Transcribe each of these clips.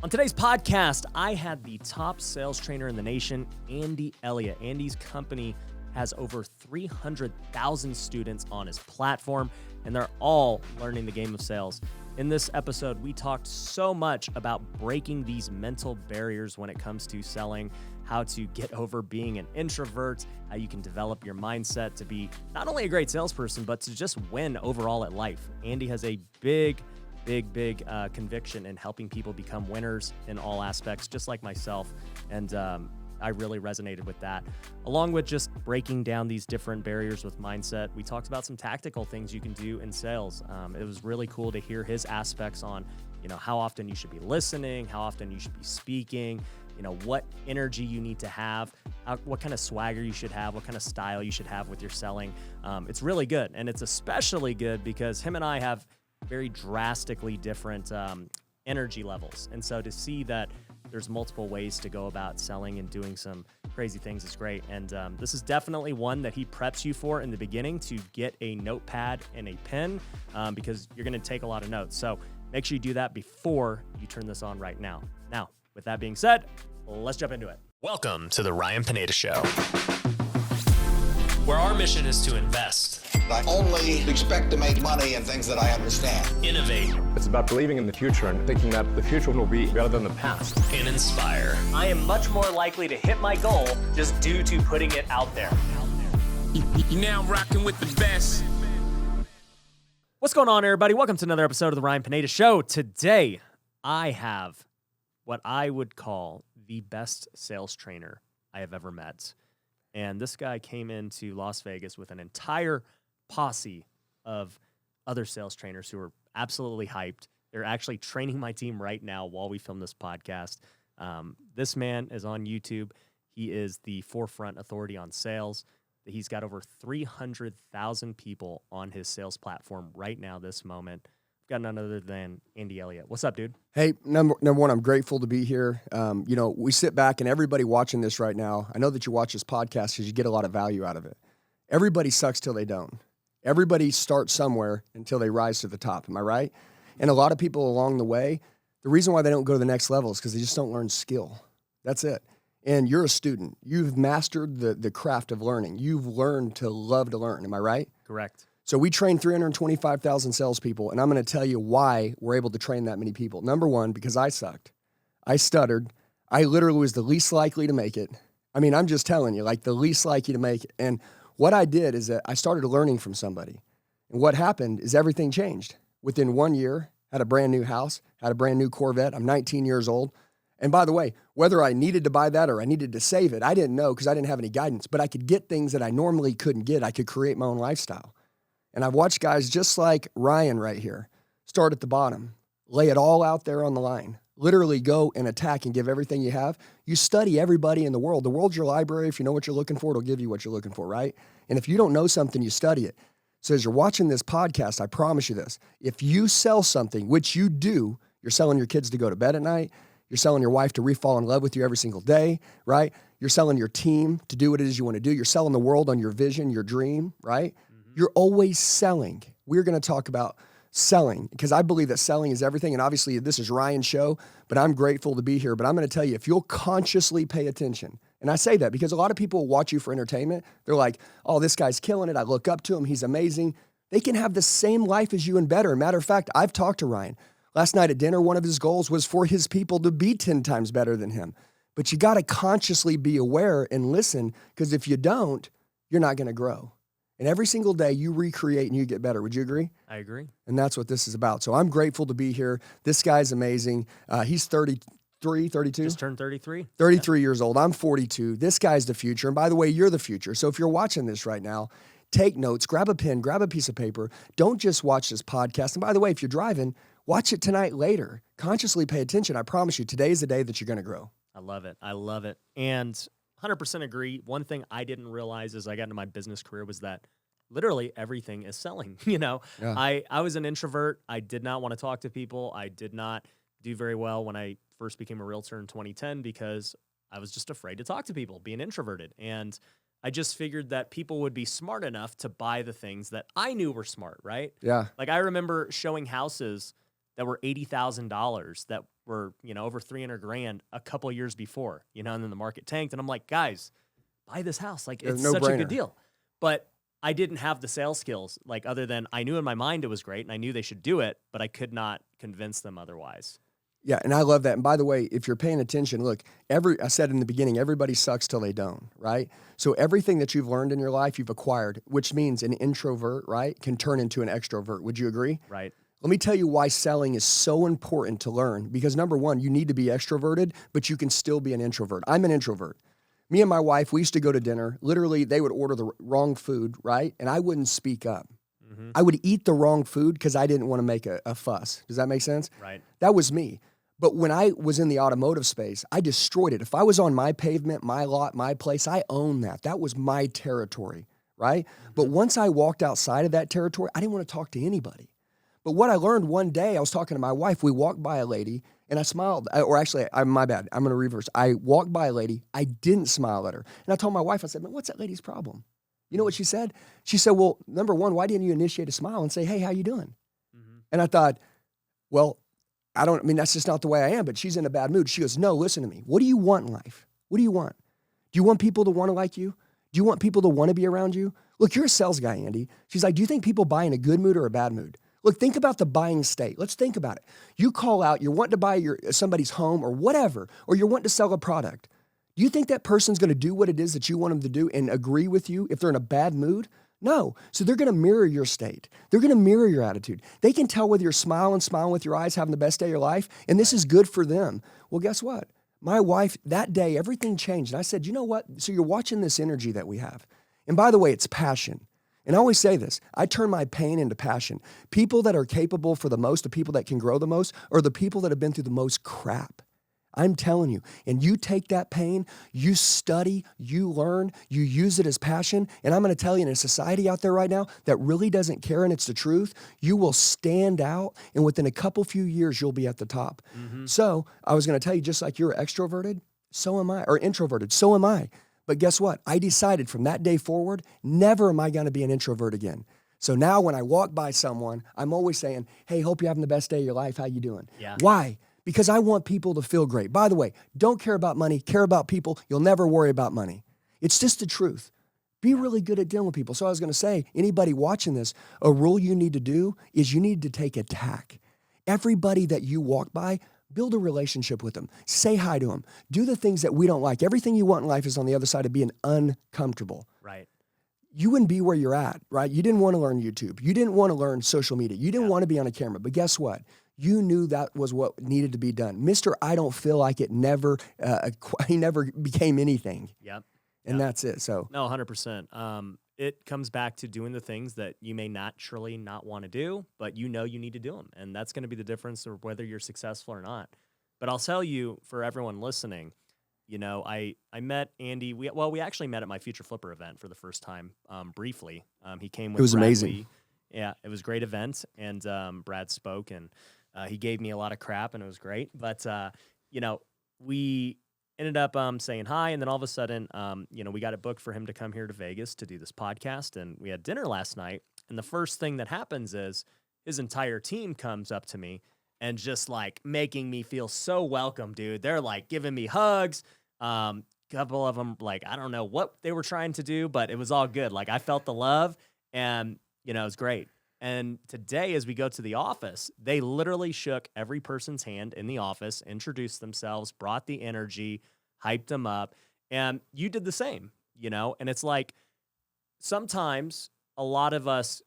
On today's podcast, I had the top sales trainer in the nation, Andy Elliot. Andy's company has over 300,000 students on his platform, and they're all learning the game of sales. In this episode, we talked so much about breaking these mental barriers when it comes to selling, how to get over being an introvert, how you can develop your mindset to be not only a great salesperson, but to just win overall at life. Andy has a big conviction in helping people become winners in all aspects, just like myself. And I really resonated with that, along with just breaking down these different barriers with mindset. We talked about some tactical things you can do in sales. It was really cool to hear his aspects on, how often you should be listening, how often you should be speaking, what energy you need to have, what kind of swagger you should have, what kind of style you should have with your selling. It's really good. And it's especially good because him and I have very drastically different energy levels. And so to see that there's multiple ways to go about selling and doing some crazy things is great. And this is definitely one that he preps you for in the beginning, to get a notepad and a pen because you're going to take a lot of notes. So make sure you do that before you turn this on right now. Now, with that being said, let's jump into it. Welcome to the Ryan Pineda Show, where our mission is to invest. I only expect to make money in things that I understand. Innovate. It's about believing in the future and thinking that the future will be better than the past. And inspire. I am much more likely to hit my goal just due to putting it out there. You're now rocking with the best. What's going on, everybody? Welcome to another episode of the Ryan Pineda Show. Today, I have what I would call the best sales trainer I have ever met. And this guy came into Las Vegas with an entire posse of other sales trainers who are absolutely hyped. They're actually training my team right now while we film this podcast. This man is on YouTube. He is the forefront authority on sales. He's got over 300,000 people on his sales platform right now, this moment. I've got none other than Andy Elliot. What's up, dude? Hey, number one, I'm grateful to be here. We sit back and everybody watching this right now, I know that you watch this podcast because you get a lot of value out of it. Everybody sucks till they don't. Everybody starts somewhere until they rise to the top. Am I right? And a lot of people along the way, the reason why they don't go to the next level is because they just don't learn skill. That's it. And you're a student. You've mastered the craft of learning. You've learned to love to learn. Am I right? Correct. So we train 325,000 salespeople, and I'm going to tell you why we're able to train that many people. Number one, because I sucked. I stuttered. I literally was the least likely to make it. I mean, I'm just telling you, like the least likely to make it. And what I did is that I started learning from somebody. And what happened is everything changed. Within 1 year, had a brand new house, had a brand new Corvette. I'm 19 years old. And by the way, whether I needed to buy that or I needed to save it, I didn't know because I didn't have any guidance. But I could get things that I normally couldn't get. I could create my own lifestyle. And I've watched guys just like Ryan right here start at the bottom, lay it all out there on the line, literally go and attack and give everything you have. You study everybody in the world. The world's your library. If you know what you're looking for, it'll give you what you're looking for, right? And if you don't know something, you study it. So as you're watching this podcast, I promise you this. If you sell something, which you do, you're selling your kids to go to bed at night, you're selling your wife to fall in love with you every single day, right? You're selling your team to do what it is you want to do. You're selling the world on your vision, your dream, right? You're always selling. We're going to talk about selling because I believe that selling is everything. And obviously this is Ryan's show, but I'm grateful to be here. But I'm going to tell you, if you'll consciously pay attention, and I say that because a lot of people watch you for entertainment. They're like, oh, this guy's killing it. I look up to him. He's amazing. They can have the same life as you and better. Matter of fact, I've talked to Ryan. Last night at dinner, one of his goals was for his people to be 10 times better than him. But you got to consciously be aware and listen because if you don't, you're not going to grow. And every single day you recreate and you get better. Would you agree? I agree. And that's what this is about. So I'm grateful to be here. This guy's amazing. He's 33, 32? Just turned 33. 33 years old. I'm 42. This guy's the future. And by the way, you're the future. So if you're watching this right now, take notes, grab a pen, grab a piece of paper. Don't just watch this podcast. And by the way, if you're driving, watch it tonight later. Consciously pay attention. I promise you, today is the day that you're going to grow. I love it. I love it. And 100% agree. One thing I didn't realize as I got into my business career was that literally everything is selling. Yeah. I was an introvert. I did not want to talk to people. I did not do very well when I first became a realtor in 2010 because I was just afraid to talk to people, being introverted. And I just figured that people would be smart enough to buy the things that I knew were smart, right? Yeah. Like I remember showing houses that were $80,000 that were, over 300 grand a couple of years before, and then the market tanked. And I'm like, guys, buy this house. Like, it's such a good deal. But I didn't have the sales skills, like, other than I knew in my mind it was great and I knew they should do it, but I could not convince them otherwise. Yeah, and I love that. And by the way, if you're paying attention, look, I said in the beginning, everybody sucks till they don't, right? So everything that you've learned in your life, you've acquired, which means an introvert, right, can turn into an extrovert. Would you agree? Right. Let me tell you why selling is so important to learn. Because number one, you need to be extroverted, but you can still be an introvert. I'm an introvert. Me and my wife, we used to go to dinner. Literally, they would order the wrong food, right? And I wouldn't speak up. I would eat the wrong food because I didn't want to make a fuss. Does that make sense? Right. That was me. But when I was in the automotive space, I destroyed it. If I was on my pavement, my lot, my place, I owned that. That was my territory, right? But once I walked outside of that territory, I didn't want to talk to anybody. But what I learned one day, I was talking to my wife. We walked by a lady, and I smiled. Or actually, my bad. I'm going to reverse. I walked by a lady. I didn't smile at her. And I told my wife, I said, man, what's that lady's problem? You know what she said? She said, well, number one, why didn't you initiate a smile and say, hey, how you doing? And I thought, well, that's just not the way I am, but she's in a bad mood. She goes, no, listen to me. What do you want in life? What do you want? Do you want people to want to like you? Do you want people to want to be around you? Look, you're a sales guy, Andy. She's like, do you think people buy in a good mood or a bad mood? Look, think about the buying state. Let's think about it. You call out, you're wanting to buy somebody's home or whatever, or you're wanting to sell a product. Do you think that person's going to do what it is that you want them to do and agree with you if they're in a bad mood? No. So they're going to mirror your state. They're going to mirror your attitude. They can tell whether you're smiling with your eyes, having the best day of your life, and this is good for them. Well, guess what? My wife, that day, everything changed. And I said, you know what? So you're watching this energy that we have. And by the way, it's passion. And I always say this, I turn my pain into passion. People that are capable for the most, the people that can grow the most, are the people that have been through the most crap. I'm telling you, and you take that pain, you study, you learn, you use it as passion, and I'm going to tell you, in a society out there right now that really doesn't care and it's the truth, you will stand out, and within a couple few years, you'll be at the top. So I was going to tell you, just like you're extroverted, so am I, or introverted, so am I. But guess what? I decided from that day forward, never am I going to be an introvert again. So now when I walk by someone, I'm always saying, hey, hope you're having the best day of your life. How you doing? Yeah. Why? Because I want people to feel great. By the way, don't care about money, care about people. You'll never worry about money. It's just the truth. Be really good at dealing with people. So I was going to say, anybody watching this, a rule you need to do is you need to take a tack. Everybody that you walk by, build a relationship with them. Say hi to them. Do the things that we don't like. Everything you want in life is on the other side of being uncomfortable. Right. You wouldn't be where you're at, right? You didn't want to learn YouTube. You didn't want to learn social media. You didn't want to be on a camera. But guess what? You knew that was what needed to be done. Mr. I don't feel like it never, he never became anything. Yep. And that's it. So no, 100%. It comes back to doing the things that you may naturally not want to do, but you know you need to do them. And that's going to be the difference of whether you're successful or not. But I'll tell you, for everyone listening, I met Andy. We actually met at my Future Flipper event for the first time, briefly. He came with It was Brad amazing. Lee. Yeah, it was a great event, and Brad spoke, and he gave me a lot of crap, and it was great. But we ended up saying hi, and then all of a sudden, we got it booked for him to come here to Vegas to do this podcast, and we had dinner last night. And the first thing that happens is his entire team comes up to me and just like making me feel so welcome, dude. They're like giving me hugs. Couple of them, like, I don't know what they were trying to do, but it was all good. Like, I felt the love, and it was great. And today, as we go to the office, they literally shook every person's hand in the office, introduced themselves, brought the energy, hyped them up. And you did the same, and it's like sometimes a lot of us,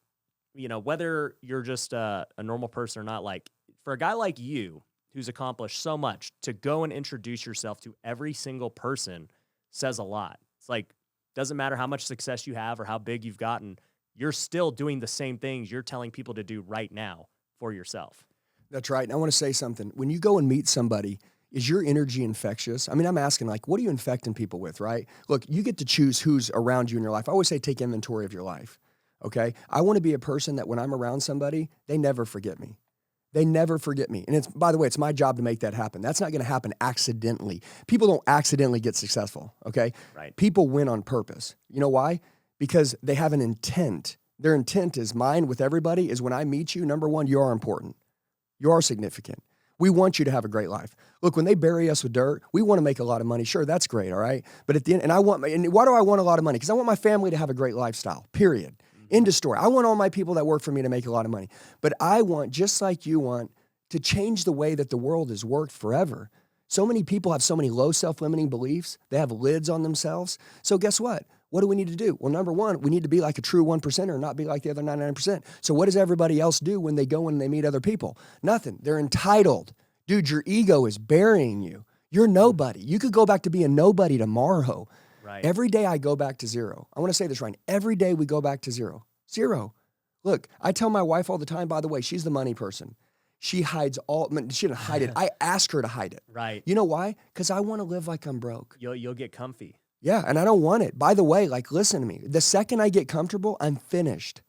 whether you're just a normal person or not, like for a guy like you who's accomplished so much, to go and introduce yourself to every single person says a lot. It's like, doesn't matter how much success you have or how big you've gotten, you're still doing the same things you're telling people to do right now for yourself. That's right. And I want to say something. When you go and meet somebody, is your energy infectious? I mean, I'm asking, like, what are you infecting people with, right? Look, you get to choose who's around you in your life. I always say take inventory of your life, okay? I want to be a person that when I'm around somebody, they never forget me. They never forget me. And it's, by the way, it's my job to make that happen. That's not going to happen accidentally. People don't accidentally get successful, okay? Right. People win on purpose. You know why? Because they have an intent. Their intent is mine with everybody is when I meet you, number one, you are important. You are significant. We want you to have a great life. Look, when they bury us with dirt, we want to make a lot of money. Sure, that's great, all right? But at the end, and why do I want a lot of money? Because I want my family to have a great lifestyle, period. End of story. I want all my people that work for me to make a lot of money. But I want, just like you want, to change the way that the world has worked forever. So many people have so many low self-limiting beliefs. They have lids on themselves. So guess what? What do we need to do? Well, number one, we need to be like a true 1%er, not be like the other 99%. So what does everybody else do when they go and they meet other people? Nothing. They're entitled. Dude, your ego is burying you. You're nobody. You could go back to being nobody tomorrow. Right. Every day I go back to zero. I want to say this, Ryan. Every day we go back to zero. Zero. Look, I tell my wife all the time, by the way, she's the money person. She hides she didn't hide it. I ask her to hide it. Right. You know why? Because I want to live like I'm broke. You'll get comfy. Yeah, and I don't want it. By the way, like, listen to me. The second I get comfortable, I'm finished.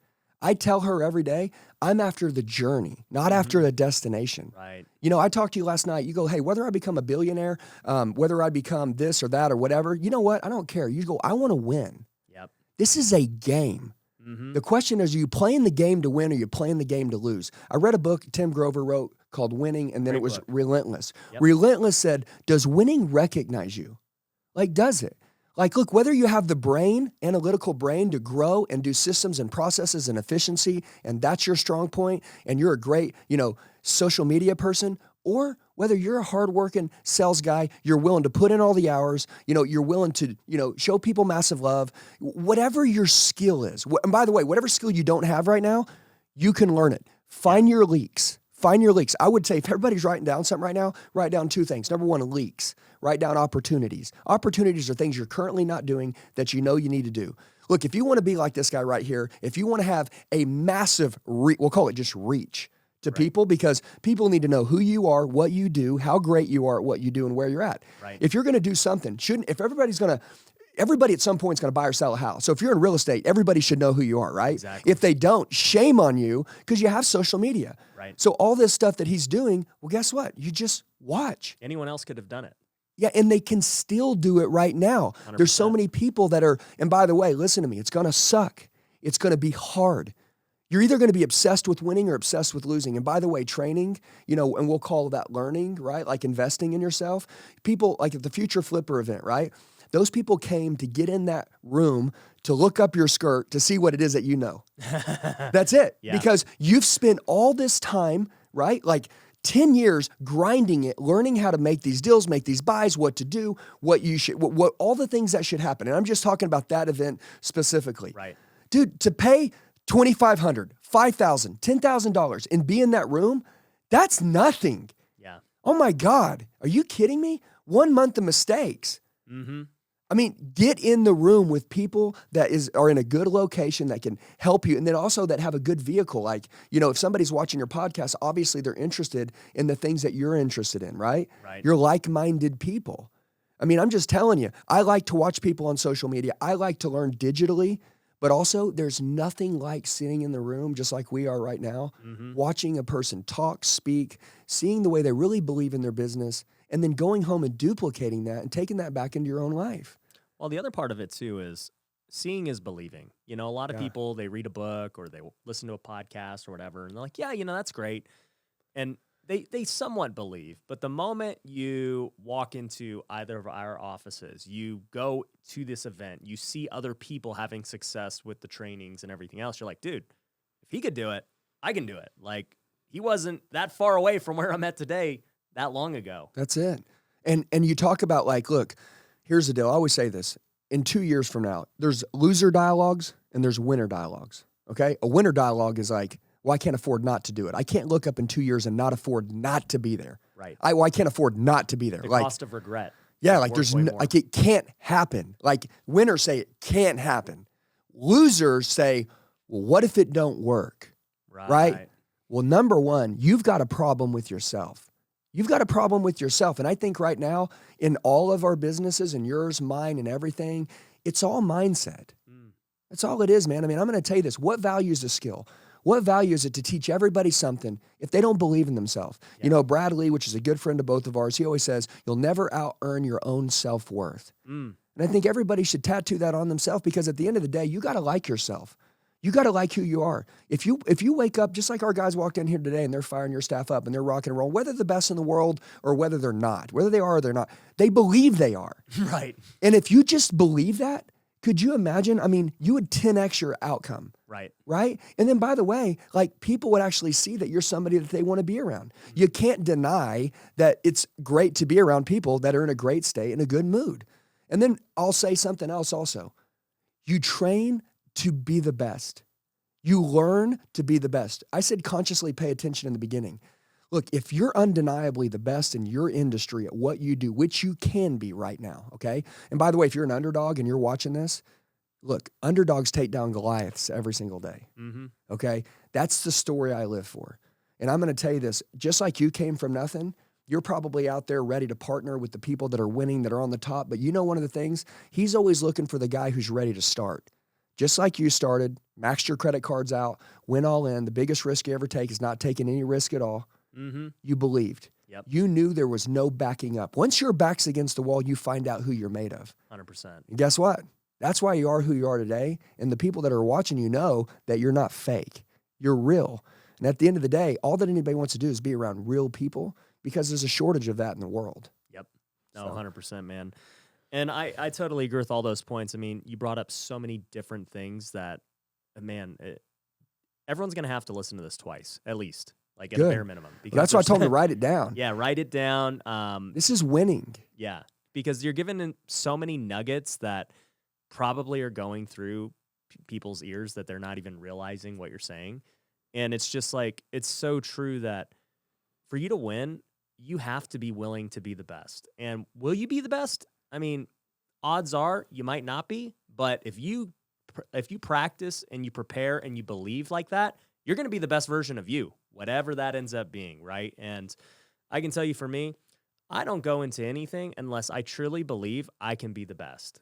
I tell her every day, I'm after the journey, not after the destination. Right. You know, I talked to you last night. You go, hey, whether I become a billionaire, whether I become this or that or whatever, you know what? I don't care. You go, I want to win. Yep. This is a game. The question is, are you playing the game to win or are you playing the game to lose? I read a book Tim Grover wrote called Winning, and then Great it was book. Relentless. Yep. Relentless said, does winning recognize you? Like, does it? Like, look, whether you have the brain, analytical brain to grow and do systems and processes and efficiency, and that's your strong point, and you're a great, social media person, or whether you're a hardworking sales guy, you're willing to put in all the hours, you're willing to, show people massive love, whatever your skill is. And by the way, whatever skill you don't have right now, you can learn it. Find your leaks. Find your leaks. I would say if everybody's writing down something right now, write down two things. Number one, leaks. Write down opportunities. Opportunities are things you're currently not doing that you know you need to do. Look, if you want to be like this guy right here, if you want to have a massive, we'll call it just reach to people, because people need to know who you are, what you do, how great you are at what you do, and where you're at. Right. If you're going to do something, if everybody at some point is going to buy or sell a house. So if you're in real estate, everybody should know who you are, right? Exactly. If they don't, shame on you because you have social media. Right. So all this stuff that he's doing, well, guess what? You just watch. Anyone else could have done it. Yeah, and they can still do it right now. 100%. There's so many people that are, and by the way, listen to me, it's going to suck. It's going to be hard. You're either going to be obsessed with winning or obsessed with losing. And by the way, training, and we'll call that learning, right? Like investing in yourself. People, like at the Future Flipper event, right? Those people came to get in that room to look up your skirt to see what it is that you know. That's it. Yeah. Because you've spent all this time, right? Like 10 years grinding it, learning how to make these deals, make these buys, what to do, what you should, what all the things that should happen. And I'm just talking about that event specifically. Right. Dude, to pay $2,500, $5,000, $10,000 and be in that room, that's nothing. Yeah. Oh my God. Are you kidding me? 1 month of mistakes. Mm-hmm. I mean, get in the room with people that are in a good location that can help you, and then also that have a good vehicle. Like, if somebody's watching your podcast, obviously they're interested in the things that you're interested in, right? Right. You're like-minded people. I mean, I'm just telling you, I like to watch people on social media. I like to learn digitally, but also there's nothing like sitting in the room, just like we are right now, watching a person talk, speak, seeing the way they really believe in their business, and then going home and duplicating that and taking that back into your own life. Well, the other part of it too is seeing is believing. A lot of people, they read a book or they listen to a podcast or whatever, and they're like, yeah, that's great. And they somewhat believe, but the moment you walk into either of our offices, you go to this event, you see other people having success with the trainings and everything else, you're like, dude, if he could do it, I can do it. Like, he wasn't that far away from where I'm at today that long ago. That's it. And you talk about, like, look, here's the deal. I always say this. In 2 years from now, there's loser dialogues and there's winner dialogues, okay? A winner dialogue is like, well, I can't afford not to do it. I can't look up in 2 years and not afford not to be there. Right. I can't afford not to be there. The Like, cost of regret. yeah, like like it can't happen. Like, winners say it can't happen. Losers say, well, what if it don't work? Right? Well, number one, you've got a problem with yourself. You've got a problem with yourself. And I think right now in all of our businesses, and yours, mine, and everything, it's all mindset. That's all it is, man. I mean, I'm going to tell you this. What value is a skill? What value is it to teach everybody something if they don't believe in themselves? Yeah. Brad Lee, which is a good friend of both of ours, he always says, you'll never out-earn your own self-worth. And I think everybody should tattoo that on themselves, because at the end of the day, you got to like yourself. You got to like who you are. If you wake up, just like our guys walked in here today and they're firing your staff up and they're rocking and roll, whether they're the best in the world or whether they're not, whether they are or they're not, they believe they are. Right. And if you just believe that, could you imagine? I mean, you would 10x your outcome. Right. Right? And then, by the way, like, people would actually see that you're somebody that they want to be around. You can't deny that it's great to be around people that are in a great state, in a good mood. And then I'll say something else also. You train to be the best. You learn to be the best. I said consciously pay attention in the beginning. Look, if you're undeniably the best in your industry at what you do, which you can be right now, okay? And by the way, if you're an underdog and you're watching this, look, underdogs take down Goliaths every single day, okay? That's the story I live for. And I'm going to tell you this, just like you came from nothing, you're probably out there ready to partner with the people that are winning, that are on the top. But you know one of the things? He's always looking for the guy who's ready to start. Just like you started, maxed your credit cards out, went all in. The biggest risk you ever take is not taking any risk at all. You believed. Yep. You knew there was no backing up. Once your back's against the wall, you find out who you're made of. 100%. And guess what? That's why you are who you are today. And the people that are watching you know that you're not fake. You're real. And at the end of the day, all that anybody wants to do is be around real people, because there's a shortage of that in the world. Yep. No, 100%, man. And I totally agree with all those points. I mean, you brought up so many different things that, man, everyone's going to have to listen to this twice, at least, like at a bare minimum. Because that's why I told them to write it down. Yeah, write it down. This is winning. Yeah, because you're given so many nuggets that probably are going through people's ears that they're not even realizing what you're saying. And it's just like, it's so true that for you to win, you have to be willing to be the best. And will you be the best? I mean, odds are you might not be, but if you practice and you prepare and you believe like that, you're going to be the best version of you, whatever that ends up being, right? And I can tell you, for me, I don't go into anything unless I truly believe I can be the best.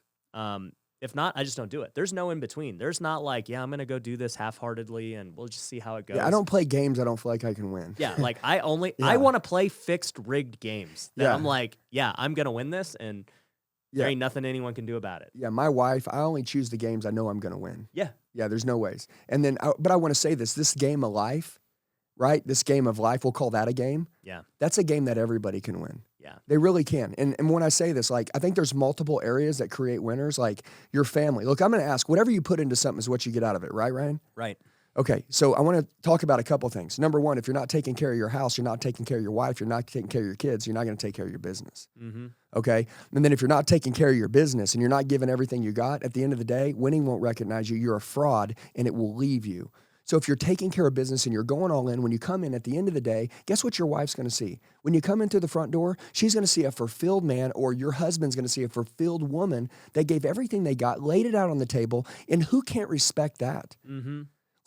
If not, I just don't do it. There's no in between. There's not like, yeah, I'm going to go do this half-heartedly and we'll just see how it goes. Yeah, I don't play games I don't feel like I can win. Yeah, like I want to play fixed rigged games that I'm like, yeah, I'm going to win this, and there ain't nothing anyone can do about it. Yeah, my wife, I only choose the games I know I'm going to win. Yeah. Yeah, there's no ways. And then, but I want to say this game of life, right? This game of life, we'll call that a game. Yeah. That's a game that everybody can win. Yeah. They really can. And when I say this, like, I think there's multiple areas that create winners, like your family. Look, I'm going to ask, whatever you put into something is what you get out of it, right, Ryan? Right. Okay, so I want to talk about a couple things. Number one, if you're not taking care of your house, you're not taking care of your wife, you're not taking care of your kids, you're not going to take care of your business. Okay? And then if you're not taking care of your business and you're not giving everything you got, at the end of the day, winning won't recognize you. You're a fraud, and it will leave you. So if you're taking care of business and you're going all in, when you come in at the end of the day, guess what your wife's going to see? When you come in through the front door, she's going to see a fulfilled man, or your husband's going to see a fulfilled woman that gave everything they got, laid it out on the table, and who can't respect that?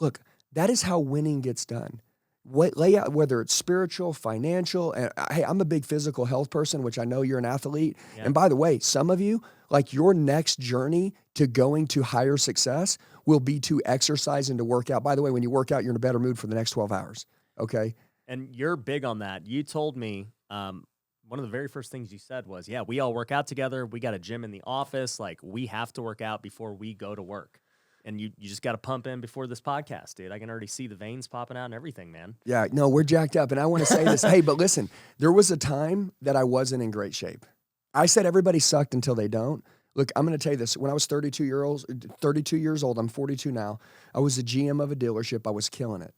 Look, that is how winning gets done. Lay out, whether it's spiritual, financial, and hey, I'm a big physical health person, which I know you're an athlete. Yeah. And by the way, some of you, like, your next journey to going to higher success will be to exercise and to work out. By the way, when you work out, you're in a better mood for the next 12 hours, okay? And you're big on that. You told me one of the very first things you said was, yeah, we all work out together. We got a gym in the office. Like, we have to work out before we go to work. And you just got to pump in before this podcast, dude. I can already see the veins popping out and everything, man. Yeah, no, we're jacked up. And I want to say this. Hey, but listen, there was a time that I wasn't in great shape. I said everybody sucked until they don't. Look, I'm going to tell you this. When I was 32 years old, I'm 42 now, I was the GM of a dealership. I was killing it.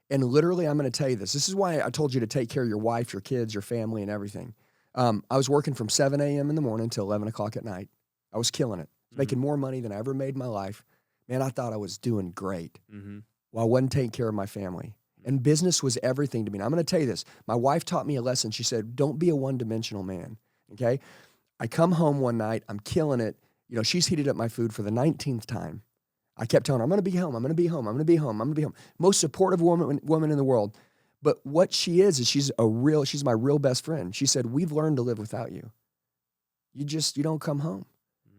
And literally, I'm going to tell you this. This is why I told you to take care of your wife, your kids, your family, and everything. I was working from 7 a.m. in the morning till 11 o'clock at night. I was killing it. Making more money than I ever made in my life. Man, I thought I was doing great while I wasn't taking care of my family. And business was everything to me. And I'm going to tell you this. My wife taught me a lesson. She said, don't be a one-dimensional man, okay? I come home one night. I'm killing it. You know, she's heated up my food for the 19th time. I kept telling her, I'm going to be home. I'm going to be home. I'm going to be home. I'm going to be home. Most supportive woman in the world. But what she is she's my real best friend. She said, we've learned to live without you. You don't come home.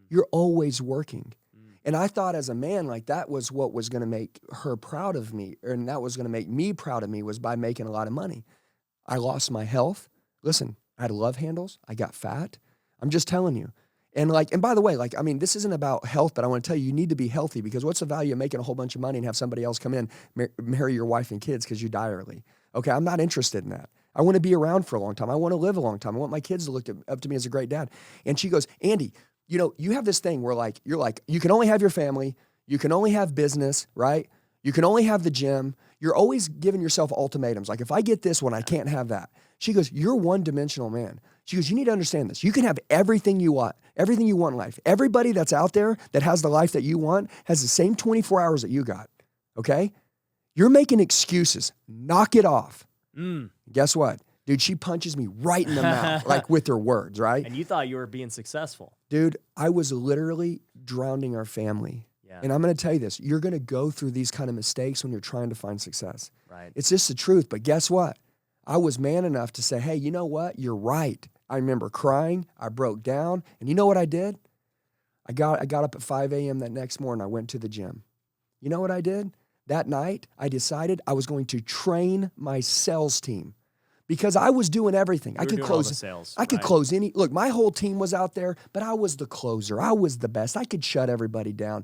You're always working. And I thought as a man, like, that was what was going to make her proud of me, and that was going to make me proud of me, was by making a lot of money. I lost my health. Listen, I had love handles. I got fat. I'm just telling you. And by the way, this isn't about health, but I want to tell you, you need to be healthy, because what's the value of making a whole bunch of money and have somebody else come in, marry your wife and kids because you die early? Okay, I'm not interested in that. I want to be around for a long time. I want to live a long time. I want my kids to look up to me as a great dad. And she goes, Andy, you have this thing where you can only have your family, you can only have business, right? You can only have the gym. You're always giving yourself ultimatums. Like, if I get this one, I can't have that. She goes, you're one-dimensional, man. She goes, you need to understand this. You can have everything you want in life. Everybody that's out there that has the life that you want has the same 24 hours that you got, okay? You're making excuses. Knock it off. Guess what? Dude, she punches me right in the mouth, with her words, right? And you thought you were being successful. Dude, I was literally drowning our family. Yeah. And I'm going to tell you this. You're going to go through these kind of mistakes when you're trying to find success. Right. It's just the truth. But guess what? I was man enough to say, hey, you know what? You're right. I remember crying. I broke down. And you know what I did? I got up at 5 a.m. that next morning. I went to the gym. You know what I did? That night, I decided I was going to train my sales team, because I was doing everything. I could close sales. I could close any. Look, my whole team was out there, but I was the closer. I was the best. I could shut everybody down.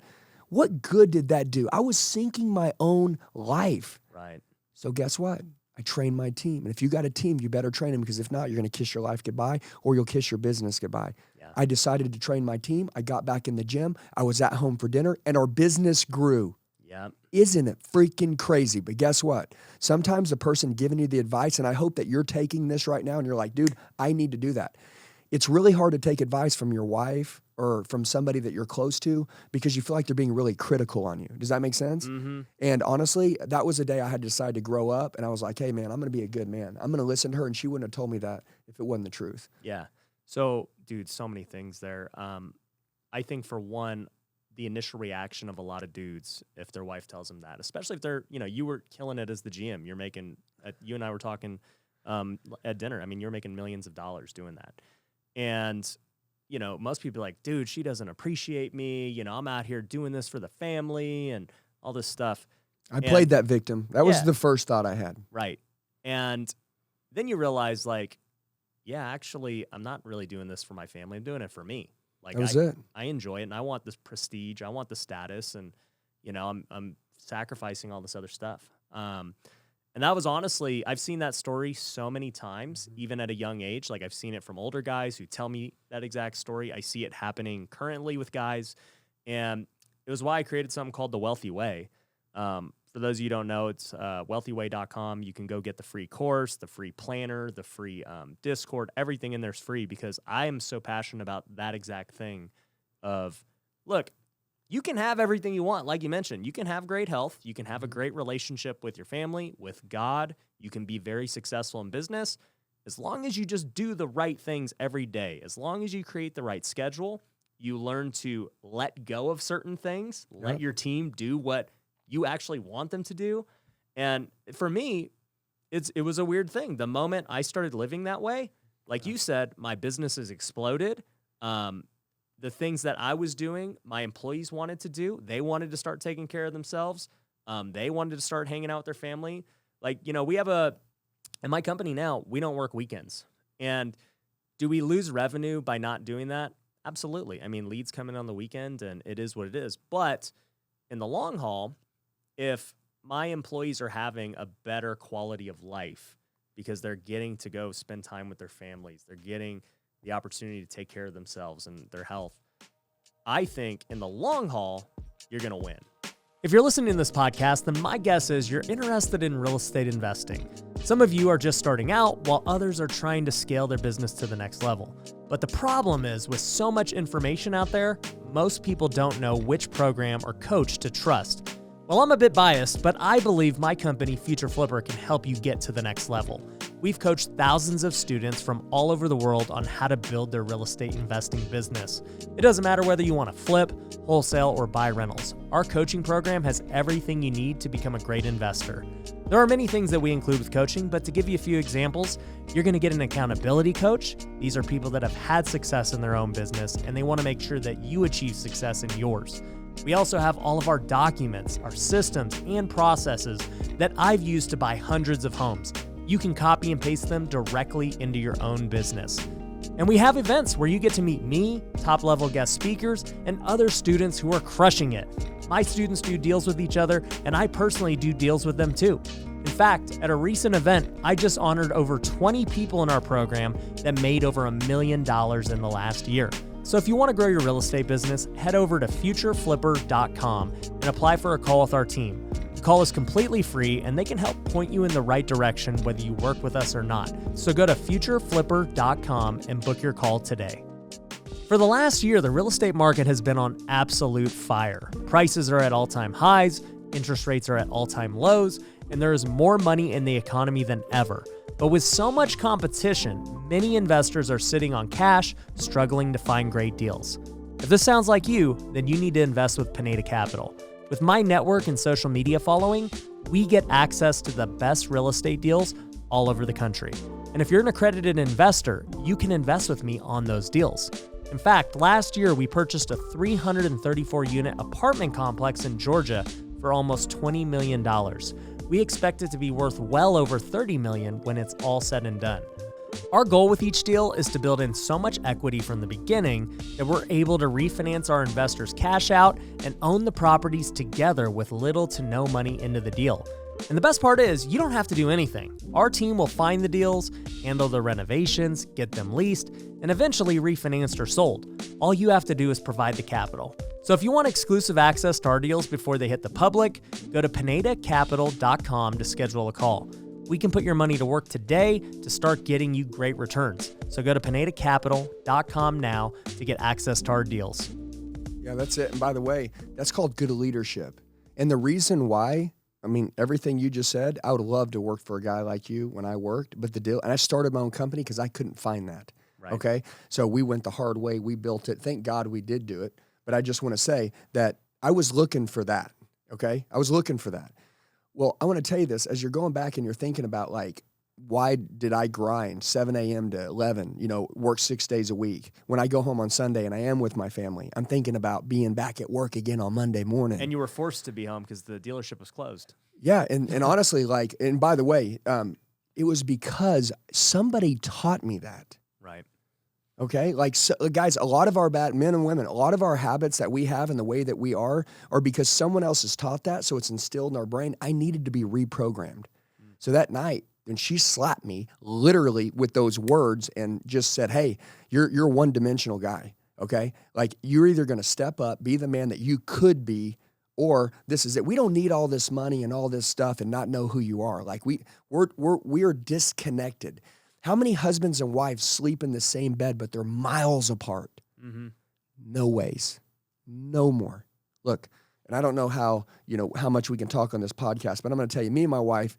What good did that do? I was sinking my own life. Right. So guess what? I trained my team. And if you got a team, you better train them, because if not, you're going to kiss your life goodbye, or you'll kiss your business goodbye. Yeah. I decided to train my team. I got back in the gym. I was at home for dinner, and our business grew. Yeah. Isn't it freaking crazy? But guess what? Sometimes the person giving you the advice, and I hope that you're taking this right now and you're like, dude, I need to do that. It's really hard to take advice from your wife or from somebody that you're close to, because you feel like they're being really critical on you. Does that make sense? Mm-hmm. And honestly, that was the day I had decided to grow up, and I was like, hey, man, I'm going to be a good man. I'm going to listen to her, and she wouldn't have told me that if it wasn't the truth. Yeah. So, dude, so many things there. I think, for one, the initial reaction of a lot of dudes if their wife tells them that, especially if they're, you were killing it as the GM. You're making, you and I were talking at dinner. I mean, you're making millions of dollars doing that. And, most people are like, dude, she doesn't appreciate me. I'm out here doing this for the family and all this stuff. I played that victim. That was the first thought I had. Right. And then you realize, actually, I'm not really doing this for my family. I'm doing it for me. That was it. I enjoy it, and I want this prestige. I want the status, and I'm sacrificing all this other stuff. And that was honestly, I've seen that story so many times, even at a young age. I've seen it from older guys who tell me that exact story. I see it happening currently with guys, and it was why I created something called The Wealthy Way. For those of you who don't know, it's wealthyway.com. You can go get the free course, the free planner, the free Discord. Everything in there is free, because I am so passionate about that exact thing of, look, you can have everything you want. Like you mentioned, you can have great health. You can have a great relationship with your family, with God. You can be very successful in business. As long as you just do the right things every day, as long as you create the right schedule, you learn to let go of certain things, let your team do what you actually want them to do. And for me, it was a weird thing. The moment I started living that way, like you said, my business has exploded. The things that I was doing, my employees wanted to do. They wanted to start taking care of themselves. They wanted to start hanging out with their family. We have in my company now, we don't work weekends. And do we lose revenue by not doing that? Absolutely. I mean, leads come in on the weekend, and it is what it is. But in the long haul, if my employees are having a better quality of life because they're getting to go spend time with their families, they're getting the opportunity to take care of themselves and their health, I think in the long haul, you're going to win. If you're listening to this podcast, then my guess is you're interested in real estate investing. Some of you are just starting out, while others are trying to scale their business to the next level. But the problem is, with so much information out there, most people don't know which program or coach to trust. Well, I'm a bit biased, but I believe my company, Future Flipper, can help you get to the next level. We've coached thousands of students from all over the world on how to build their real estate investing business. It doesn't matter whether you want to flip, wholesale, or buy rentals. Our coaching program has everything you need to become a great investor. There are many things that we include with coaching, but to give you a few examples, you're going to get an accountability coach. These are people that have had success in their own business, and they want to make sure that you achieve success in yours. We also have all of our documents, our systems, and processes that I've used to buy hundreds of homes. You can copy and paste them directly into your own business. And we have events where you get to meet me, top-level guest speakers, and other students who are crushing it. My students do deals with each other, and I personally do deals with them too. In fact, at a recent event, I just honored over 20 people in our program that made over $1 million in the last year. So if you want to grow your real estate business, head over to futureflipper.com and apply for a call with our team. The call is completely free, and they can help point you in the right direction whether you work with us or not. So go to futureflipper.com and book your call today. For the last year, the real estate market has been on absolute fire. Prices are at all-time highs, interest rates are at all-time lows, and there is more money in the economy than ever. But with so much competition, many investors are sitting on cash, struggling to find great deals. If this sounds like you, then you need to invest with Pineda Capital. With my network and social media following, we get access to the best real estate deals all over the country. And if you're an accredited investor, you can invest with me on those deals. In fact, last year we purchased a 334-unit apartment complex in Georgia for almost $20 million. We expect it to be worth well over $30 million when it's all said and done. Our goal with each deal is to build in so much equity from the beginning that we're able to refinance our investors' cash out and own the properties together with little to no money into the deal. And the best part is, you don't have to do anything. Our team will find the deals, handle the renovations, get them leased, and eventually refinanced or sold. All you have to do is provide the capital. So if you want exclusive access to our deals before they hit the public, go to PinedaCapital.com to schedule a call. We can put your money to work today to start getting you great returns. So go to PinedaCapital.com now to get access to our deals. Yeah, that's it. And by the way, that's called good leadership. And the reason why, I mean, everything you just said, I would love to work for a guy like you when I worked, but the deal, and I started my own company because I couldn't find that. Right. Okay. So we went the hard way. We built it. Thank God we did do it. But I just want to say that I was looking for that. Okay. I was looking for that. Well, I want to tell you this, as you're going back and you're thinking about, like, why did I grind 7 a.m. to 11, work 6 days a week? When I go home on Sunday and I am with my family, I'm thinking about being back at work again on Monday morning. And you were forced to be home because the dealership was closed. Yeah. And honestly, and by the way, it was because somebody taught me that. Right. Okay, guys, a lot of our men and women, a lot of our habits that we have and the way that we are because someone else has taught that, so it's instilled in our brain. I needed to be reprogrammed. So that night, when she slapped me literally with those words and just said, "Hey, you're a one-dimensional guy, okay? Like, you're either going to step up, be the man that you could be, or this is it. We don't need all this money and all this stuff and not know who you are. Like, we're disconnected." How many husbands and wives sleep in the same bed, but they're miles apart? Mm-hmm. No ways. No more. Look, and I don't know how much we can talk on this podcast, but I'm going to tell you, me and my wife,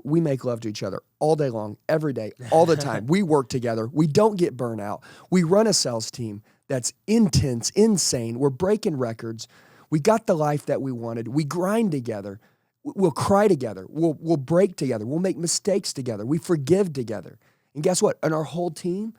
we make love to each other all day long, every day, all the time. We work together. We don't get burnt out. We run a sales team that's intense, insane. We're breaking records. We got the life that we wanted. We grind together. We'll cry together. We'll break together. We'll make mistakes together. We forgive together. And guess what? And our whole team,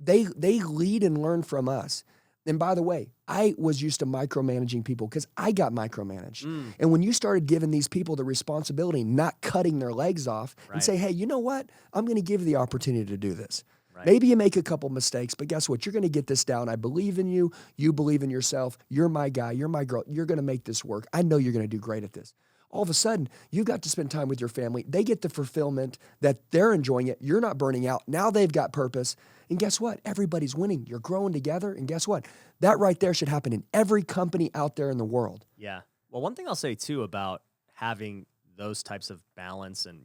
they lead and learn from us. And by the way, I was used to micromanaging people because I got micromanaged. And when you started giving these people the responsibility, not cutting their legs off, and say, "Hey, you know what? I'm going to give you the opportunity to do this." Right. Maybe you make a couple mistakes, but guess what? You're going to get this down. I believe in you. You believe in yourself. You're my guy. You're my girl. You're going to make this work. I know you're going to do great at this. All of a sudden, you got to spend time with your family. They get the fulfillment that they're enjoying it. You're not burning out. Now they've got purpose. And guess what? Everybody's winning. You're growing together. And guess what? That right there should happen in every company out there in the world. Yeah. Well, one thing I'll say, too, about having those types of balance and,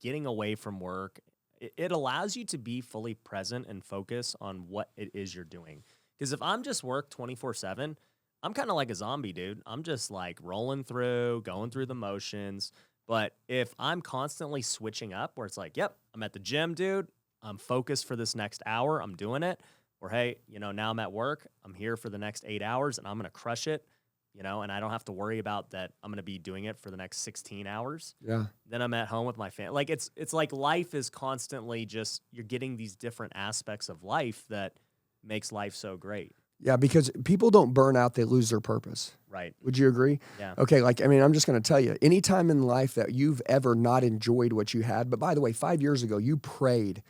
getting away from work, it allows you to be fully present and focus on what it is you're doing. Because if I'm just work 24/7, I'm kind of like a zombie, dude. I'm just like rolling through, going through the motions. But if I'm constantly switching up where it's like, yep, I'm at the gym, dude. I'm focused for this next hour. I'm doing it. Or, hey, now I'm at work. I'm here for the next 8 hours and I'm going to crush it, and I don't have to worry about that. I'm going to be doing it for the next 16 hours. Yeah. Then I'm at home with my family. Like, it's like life is constantly just, you're getting these different aspects of life that makes life so great. Yeah, because people don't burn out, they lose their purpose. Right. Would you agree? Yeah. Okay, I'm just going to tell you, anytime in life that you've ever not enjoyed what you had, but by the way, 5 years ago, you prayed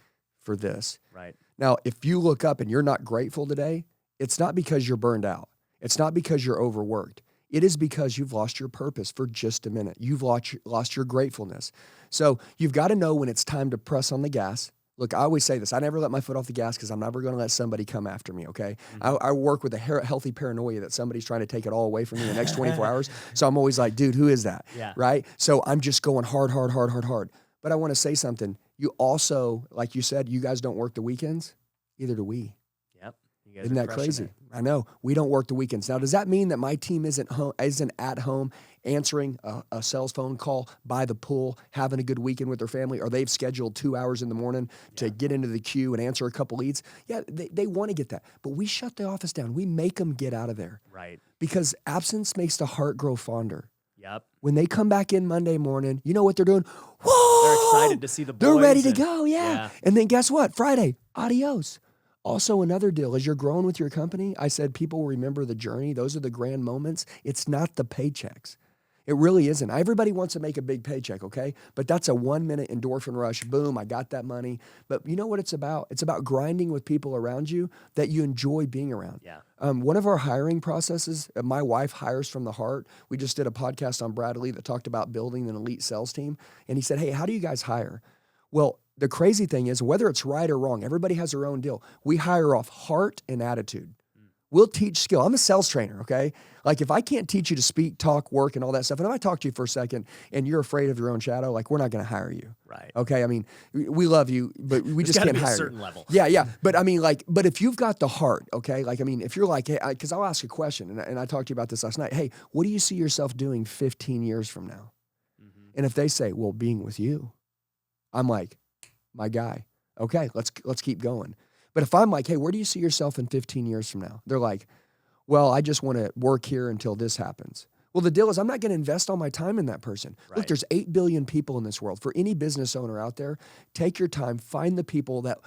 for this. Right. Now, if you look up and you're not grateful today, it's not because you're burned out. It's not because you're overworked. It is because you've lost your purpose for just a minute. You've lost your gratefulness. So you've got to know when it's time to press on the gas. Look, I always say this. I never let my foot off the gas because I'm never going to let somebody come after me, okay? I work with a healthy paranoia that somebody's trying to take it all away from me in the next 24 hours. So I'm always like, dude, who is that? Yeah. Right? So I'm just going hard. But I want to say something. You also, like you said, you guys don't work the weekends. Either do we. Yep. You guys Isn't are that crushing crazy? it. I know. We don't work the weekends. Now, does that mean that my team isn't at home answering a sales phone call by the pool, having a good weekend with their family, or they've scheduled 2 hours in the morning to get into the queue and answer a couple leads? Yeah, they want to get that. But we shut the office down. We make them get out of there. Right. Because absence makes the heart grow fonder. Yep. When they come back in Monday morning, you know what they're doing? Whoa! They're excited to see the boys. They're ready to and- go, yeah. And then guess what? Friday, adios. Also, another deal, as you're growing with your company, I said people remember the journey. Those are the grand moments. It's not the paychecks. It really isn't. Everybody wants to make a big paycheck, okay? But that's a 1-minute endorphin rush. Boom, I got that money. But you know what it's about? It's about grinding with people around you that you enjoy being around. Yeah. One of our hiring processes, my wife hires from the heart. We just did a podcast on Bradley that talked about building an elite sales team. And he said, hey, how do you guys hire? Well, the crazy thing is, whether it's right or wrong, everybody has their own deal. We hire off heart and attitude. We'll teach skill. I'm a sales trainer, okay? Like if I can't teach you to speak, talk, work, and all that stuff, and if I talk to you for a second and you're afraid of your own shadow, like we're not going to hire you. Right. Okay? I mean, we love you, but we just can't be a hire certain you. level. Yeah. But I mean, like, but if you've got the heart, okay? Like, I mean, if you're like, hey, because I'll ask a question, and I talked to you about this last night. Hey, what do you see yourself doing 15 years from now? And if they say, well, being with you, I'm like, my guy. Okay, let's keep going. But if I'm like, hey, where do you see yourself in 15 years from now? They're like, well, I just want to work here until this happens. Well, the deal is I'm not going to invest all my time in that person. Right. Look, there's 8 billion people in this world. For any business owner out there, take your time, find the people that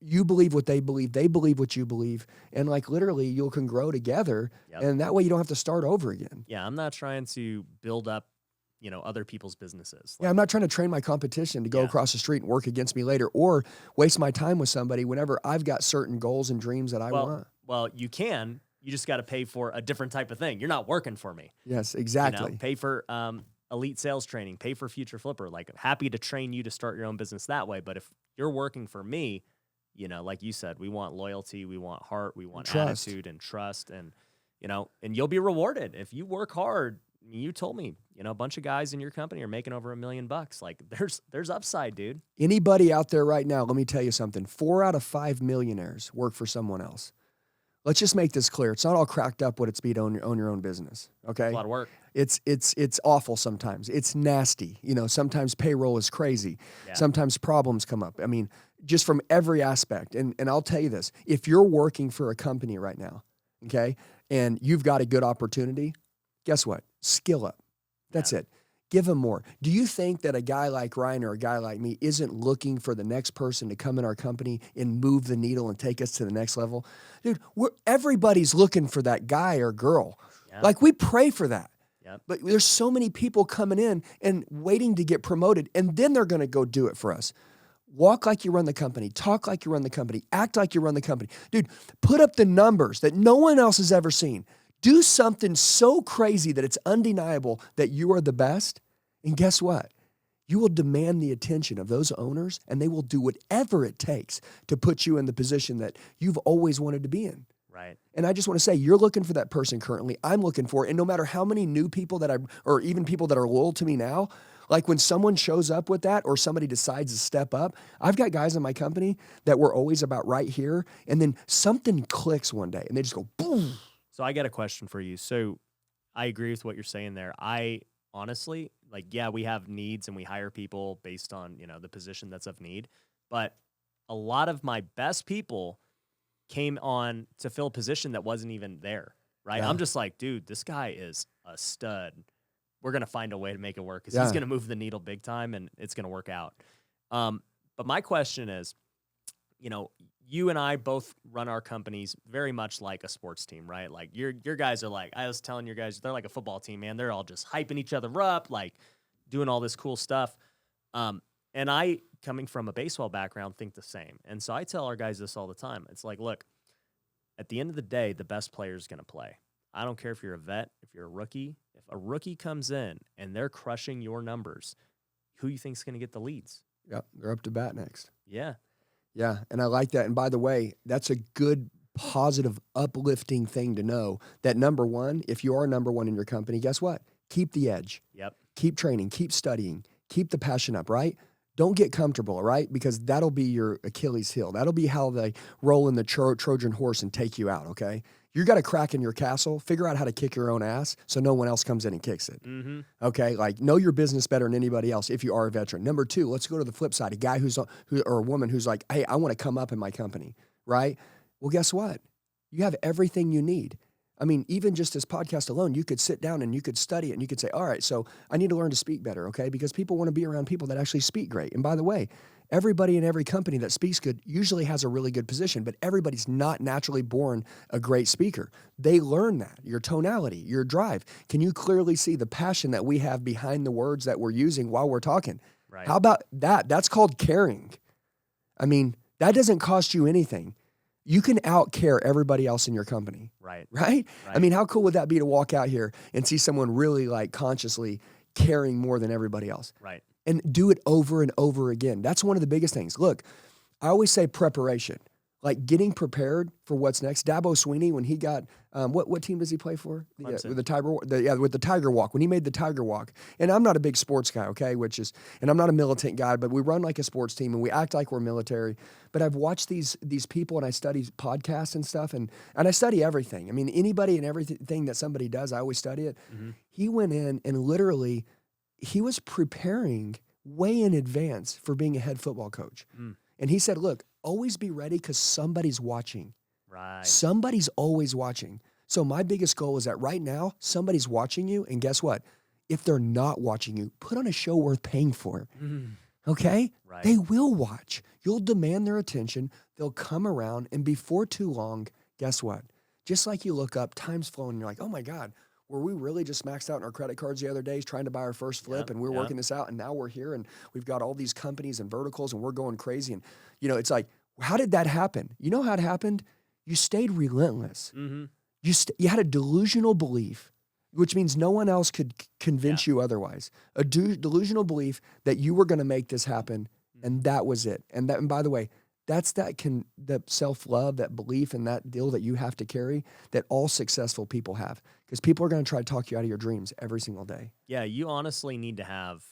you believe what they believe what you believe, and like literally you can grow together, and that way you don't have to start over again. Yeah, I'm not trying to build up, other people's businesses. Yeah, I'm not trying to train my competition to go across the street and work against me later or waste my time with somebody whenever I've got certain goals and dreams that I want. Well, you can. You just got to pay for a different type of thing. You're not working for me. Yes, exactly. Pay for elite sales training, pay for Future Flipper. Like, I'm happy to train you to start your own business that way. But if you're working for me, like you said, we want loyalty, we want heart, we want attitude and trust. And, and you'll be rewarded. If you work hard, you told me, a bunch of guys in your company are making over $1 million. Like there's upside, dude. Anybody out there right now, let me tell you something. 4 out of 5 millionaires work for someone else. Let's just make this clear. It's not all cracked up what it's be to own your own business. Okay. It's a lot of work. It's awful sometimes. It's nasty. Sometimes payroll is crazy. Yeah. Sometimes problems come up. I mean, just from every aspect. And I'll tell you this, if you're working for a company right now, okay, and you've got a good opportunity, guess what? Skill up. That's it. Give them more. Do you think that a guy like Ryan or a guy like me isn't looking for the next person to come in our company and move the needle and take us to the next level? Dude, everybody's looking for that guy or girl. Yeah. Like we pray for that. Yep. But there's so many people coming in and waiting to get promoted, and then they're going to go do it for us. Walk like you run the company. Talk like you run the company. Act like you run the company. Dude, put up the numbers that no one else has ever seen. Do something so crazy that it's undeniable that you are the best. And guess what? You will demand the attention of those owners, and they will do whatever it takes to put you in the position that you've always wanted to be in. Right. And I just want to say, you're looking for that person currently. I'm looking for it. And no matter how many new people or even people that are loyal to me now, like when someone shows up with that or somebody decides to step up, I've got guys in my company that were always about right here. And then something clicks one day and they just go, boom. So I got a question for you. So I agree with what you're saying there. I honestly, we have needs and we hire people based on, the position that's of need. But a lot of my best people came on to fill a position that wasn't even there, right? Yeah. I'm just like, dude, this guy is a stud. We're going to find a way to make it work because he's going to move the needle big time and it's going to work out. But my question is, you and I both run our companies very much like a sports team, right? Like your guys are like, I was telling your guys, they're like a football team, man. They're all just hyping each other up, like doing all this cool stuff. And I, coming from a baseball background, think the same. And so I tell our guys this all the time. It's like, look, at the end of the day, the best player is going to play. I don't care if you're a vet, if you're a rookie. If a rookie comes in and they're crushing your numbers, who you think is going to get the leads? Yep, they're up to bat next. Yeah. Yeah, and I like that. And by the way, that's a good, positive, uplifting thing to know that number one, if you are number one in your company, guess what? Keep the edge. Yep. Keep training, keep studying, keep the passion up, right? Don't get comfortable, right? Because that'll be your Achilles heel. That'll be how they roll in the Trojan horse and take you out, okay? You got a crack in your castle, figure out how to kick your own ass so no one else comes in and kicks it, okay? Like, know your business better than anybody else if you are a veteran. Number two, let's go to the flip side. A guy or a woman who's like, hey, I want to come up in my company, right? Well, guess what? You have everything you need. I mean, even just this podcast alone, you could sit down and you could study it and you could say, all right, so I need to learn to speak better, okay? Because people want to be around people that actually speak great. And by the way, everybody in every company that speaks good usually has a really good position, but everybody's not naturally born a great speaker. They learn that, your tonality, your drive. Can you clearly see the passion that we have behind the words that we're using while we're talking? Right. How about that? That's called caring. I mean, that doesn't cost you anything. You can out-care everybody else in your company. Right? I mean, how cool would that be to walk out here and see someone really like consciously caring more than everybody else? Right. And do it over and over again. That's one of the biggest things. Look, I always say preparation, like getting prepared for what's next. Dabo Sweeney, when he got, what team does he play for? With the Tiger Walk, when he made the Tiger Walk. And I'm not a big sports guy, okay, and I'm not a militant guy, but we run like a sports team and we act like we're military. But I've watched these people and I study podcasts and stuff and I study everything. I mean, anybody and everything that somebody does, I always study it. Mm-hmm. He went in and literally, he was preparing way in advance for being a head football coach. Mm. And he said, look, always be ready because somebody's watching. Right. Somebody's always watching. So my biggest goal is that right now, somebody's watching you. And guess what? If they're not watching you, put on a show worth paying for. Mm. Okay? Right. They will watch. You'll demand their attention. They'll come around. And before too long, guess what? Just like you look up, time's flowing. And you're like, oh my God, were we really just maxed out on our credit cards the other days trying to buy our first flip and we're working this out and now we're here and we've got all these companies and verticals and we're going crazy. And, you know, it's like, how did that happen? You know how it happened? You stayed relentless. Mm-hmm. You had a delusional belief, which means no one else could convince you otherwise. A delusional belief that you were going to make this happen and that was it. And by the way, that's that self-love, that belief and that deal that you have to carry that all successful people have. Because people are going to try to talk you out of your dreams every single day. Yeah, you honestly need to have,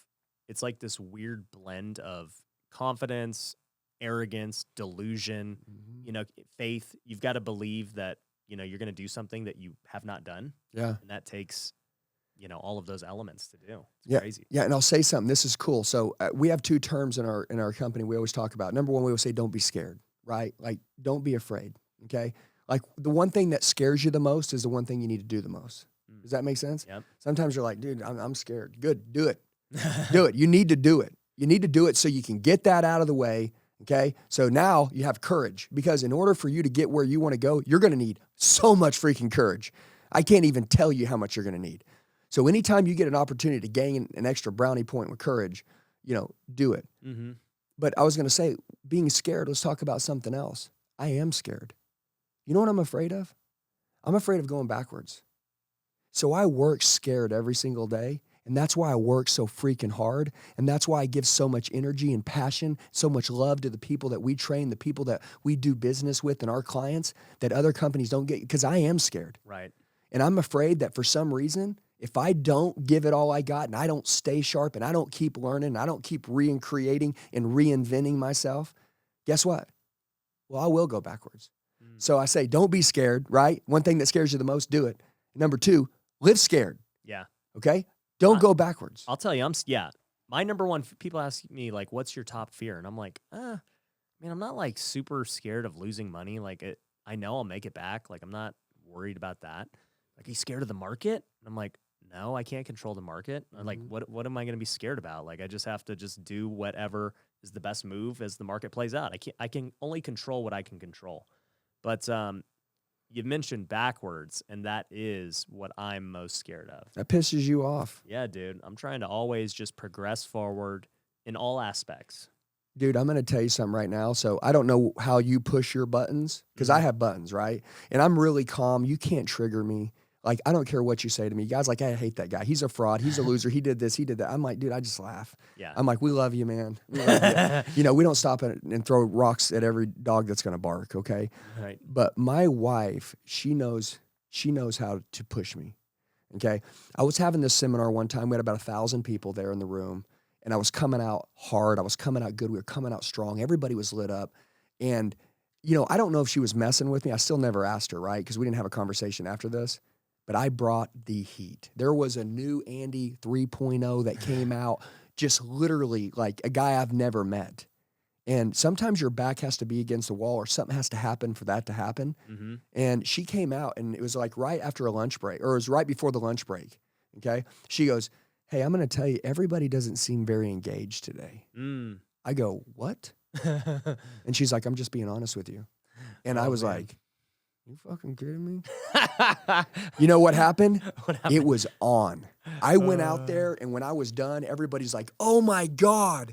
it's like this weird blend of confidence, arrogance, delusion, faith. You've got to believe that, you're going to do something that you have not done. Yeah. And that takes, all of those elements to do. It's crazy. Yeah, and I'll say something. This is cool. So we have two terms in our company we always talk about. Number one, we always say, don't be scared, right? Like, don't be afraid, okay? Like, the one thing that scares you the most is the one thing you need to do the most. Does that make sense? Yep. Sometimes you're like, dude, I'm scared. Good, do it. Do it. You need to do it. You need to do it so you can get that out of the way, okay? So now you have courage because in order for you to get where you want to go, you're going to need so much freaking courage. I can't even tell you how much you're going to need. So anytime you get an opportunity to gain an extra brownie point with courage, do it. Mm-hmm. But I was going to say, being scared, let's talk about something else. I am scared. You know what I'm afraid of? I'm afraid of going backwards. So I work scared every single day, and that's why I work so freaking hard, and that's why I give so much energy and passion, so much love to the people that we train, the people that we do business with and our clients that other companies don't get, because I am scared. Right. And I'm afraid that for some reason, if I don't give it all I got and I don't stay sharp and I don't keep learning, and I don't keep recreating and reinventing myself, guess what? Well, I will go backwards. So I say, don't be scared, right? One thing that scares you the most, do it. Number two, live scared. Yeah. Okay? Don't go backwards. I'll tell you, my number one, people ask me, like, what's your top fear? And I'm like, I'm not, like, super scared of losing money. Like, I know I'll make it back. Like, I'm not worried about that. Like, are you scared of the market? And I'm like, no, I can't control the market. I'm like, what am I going to be scared about? Like, I just have to just do whatever is the best move as the market plays out. I can only control what I can control. But you mentioned backwards, and that is what I'm most scared of. That pisses you off. Yeah, dude. I'm trying to always just progress forward, in all aspects. Dude, I'm going to tell you something right now. So I don't know how you push your buttons because I have buttons, right? And I'm really calm. You can't trigger me. Like, I don't care what you say to me. You guys like, I hate that guy. He's a fraud. He's a loser. He did this. He did that. I'm like, dude, I just laugh. Yeah. I'm like, we love you, man. We love you. You know, we don't stop and throw rocks at every dog that's going to bark, okay? Right. But my wife, she knows how to push me, okay? I was having this seminar one time. We had about 1,000 people there in the room. And I was coming out hard. I was coming out good. We were coming out strong. Everybody was lit up. And, you know, I don't know if she was messing with me. I still never asked her, right? Because we didn't have a conversation after this. But I brought the heat. There was a new Andy 3.0 that came out, just literally like a guy I've never met. And sometimes your back has to be against the wall or something has to happen for that to happen. Mm-hmm. And she came out, and it was like right after a lunch break, or it was right before the lunch break, okay? She goes, hey, I'm going to tell you, everybody doesn't seem very engaged today. I go, what? And she's like, I'm just being honest with you. And I was like, you fucking kidding me? You know what happened? It was on. I went out there, and when I was done, everybody's like, oh my God.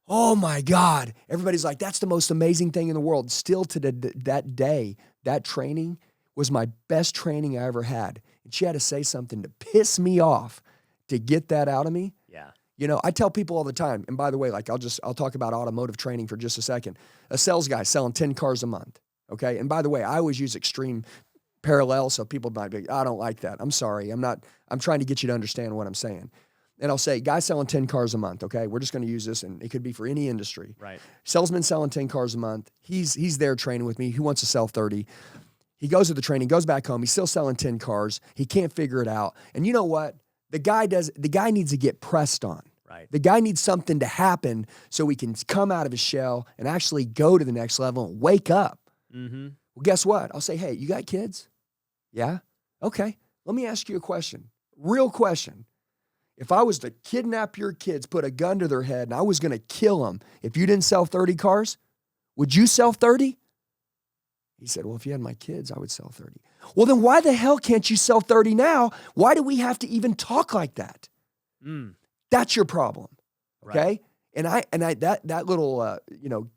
Oh my God. Everybody's like, that's the most amazing thing in the world. Still to that day, that training was my best training I ever had. And she had to say something to piss me off to get that out of me. Yeah. You know, I tell people all the time, and by the way, like I'll talk about automotive training for just a second. A sales guy selling 10 cars a month, okay? And by the way, I always use extreme parallel, so people might be, I don't like that. I'm sorry. I'm trying to get you to understand what I'm saying. And I'll say, guy selling 10 cars a month, okay? We're just going to use this, and it could be for any industry. Right. Salesman selling 10 cars a month. He's there training with me. He wants to sell 30. He goes to the training, goes back home. He's still selling 10 cars. He can't figure it out. And you know what? The guy needs to get pressed on. Right. The guy needs something to happen so he can come out of his shell and actually go to the next level and wake up. Mm-hmm. Well, guess what? I'll say, hey, you got kids? Yeah? Okay. Let me ask you a question. Real question. If I was to kidnap your kids, put a gun to their head, and I was going to kill them, if you didn't sell 30 cars, would you sell 30? He said, well, if you had my kids, I would sell 30. Well, then why the hell can't you sell 30 now? Why do we have to even talk like that? That's your problem, okay? Right. And I that little,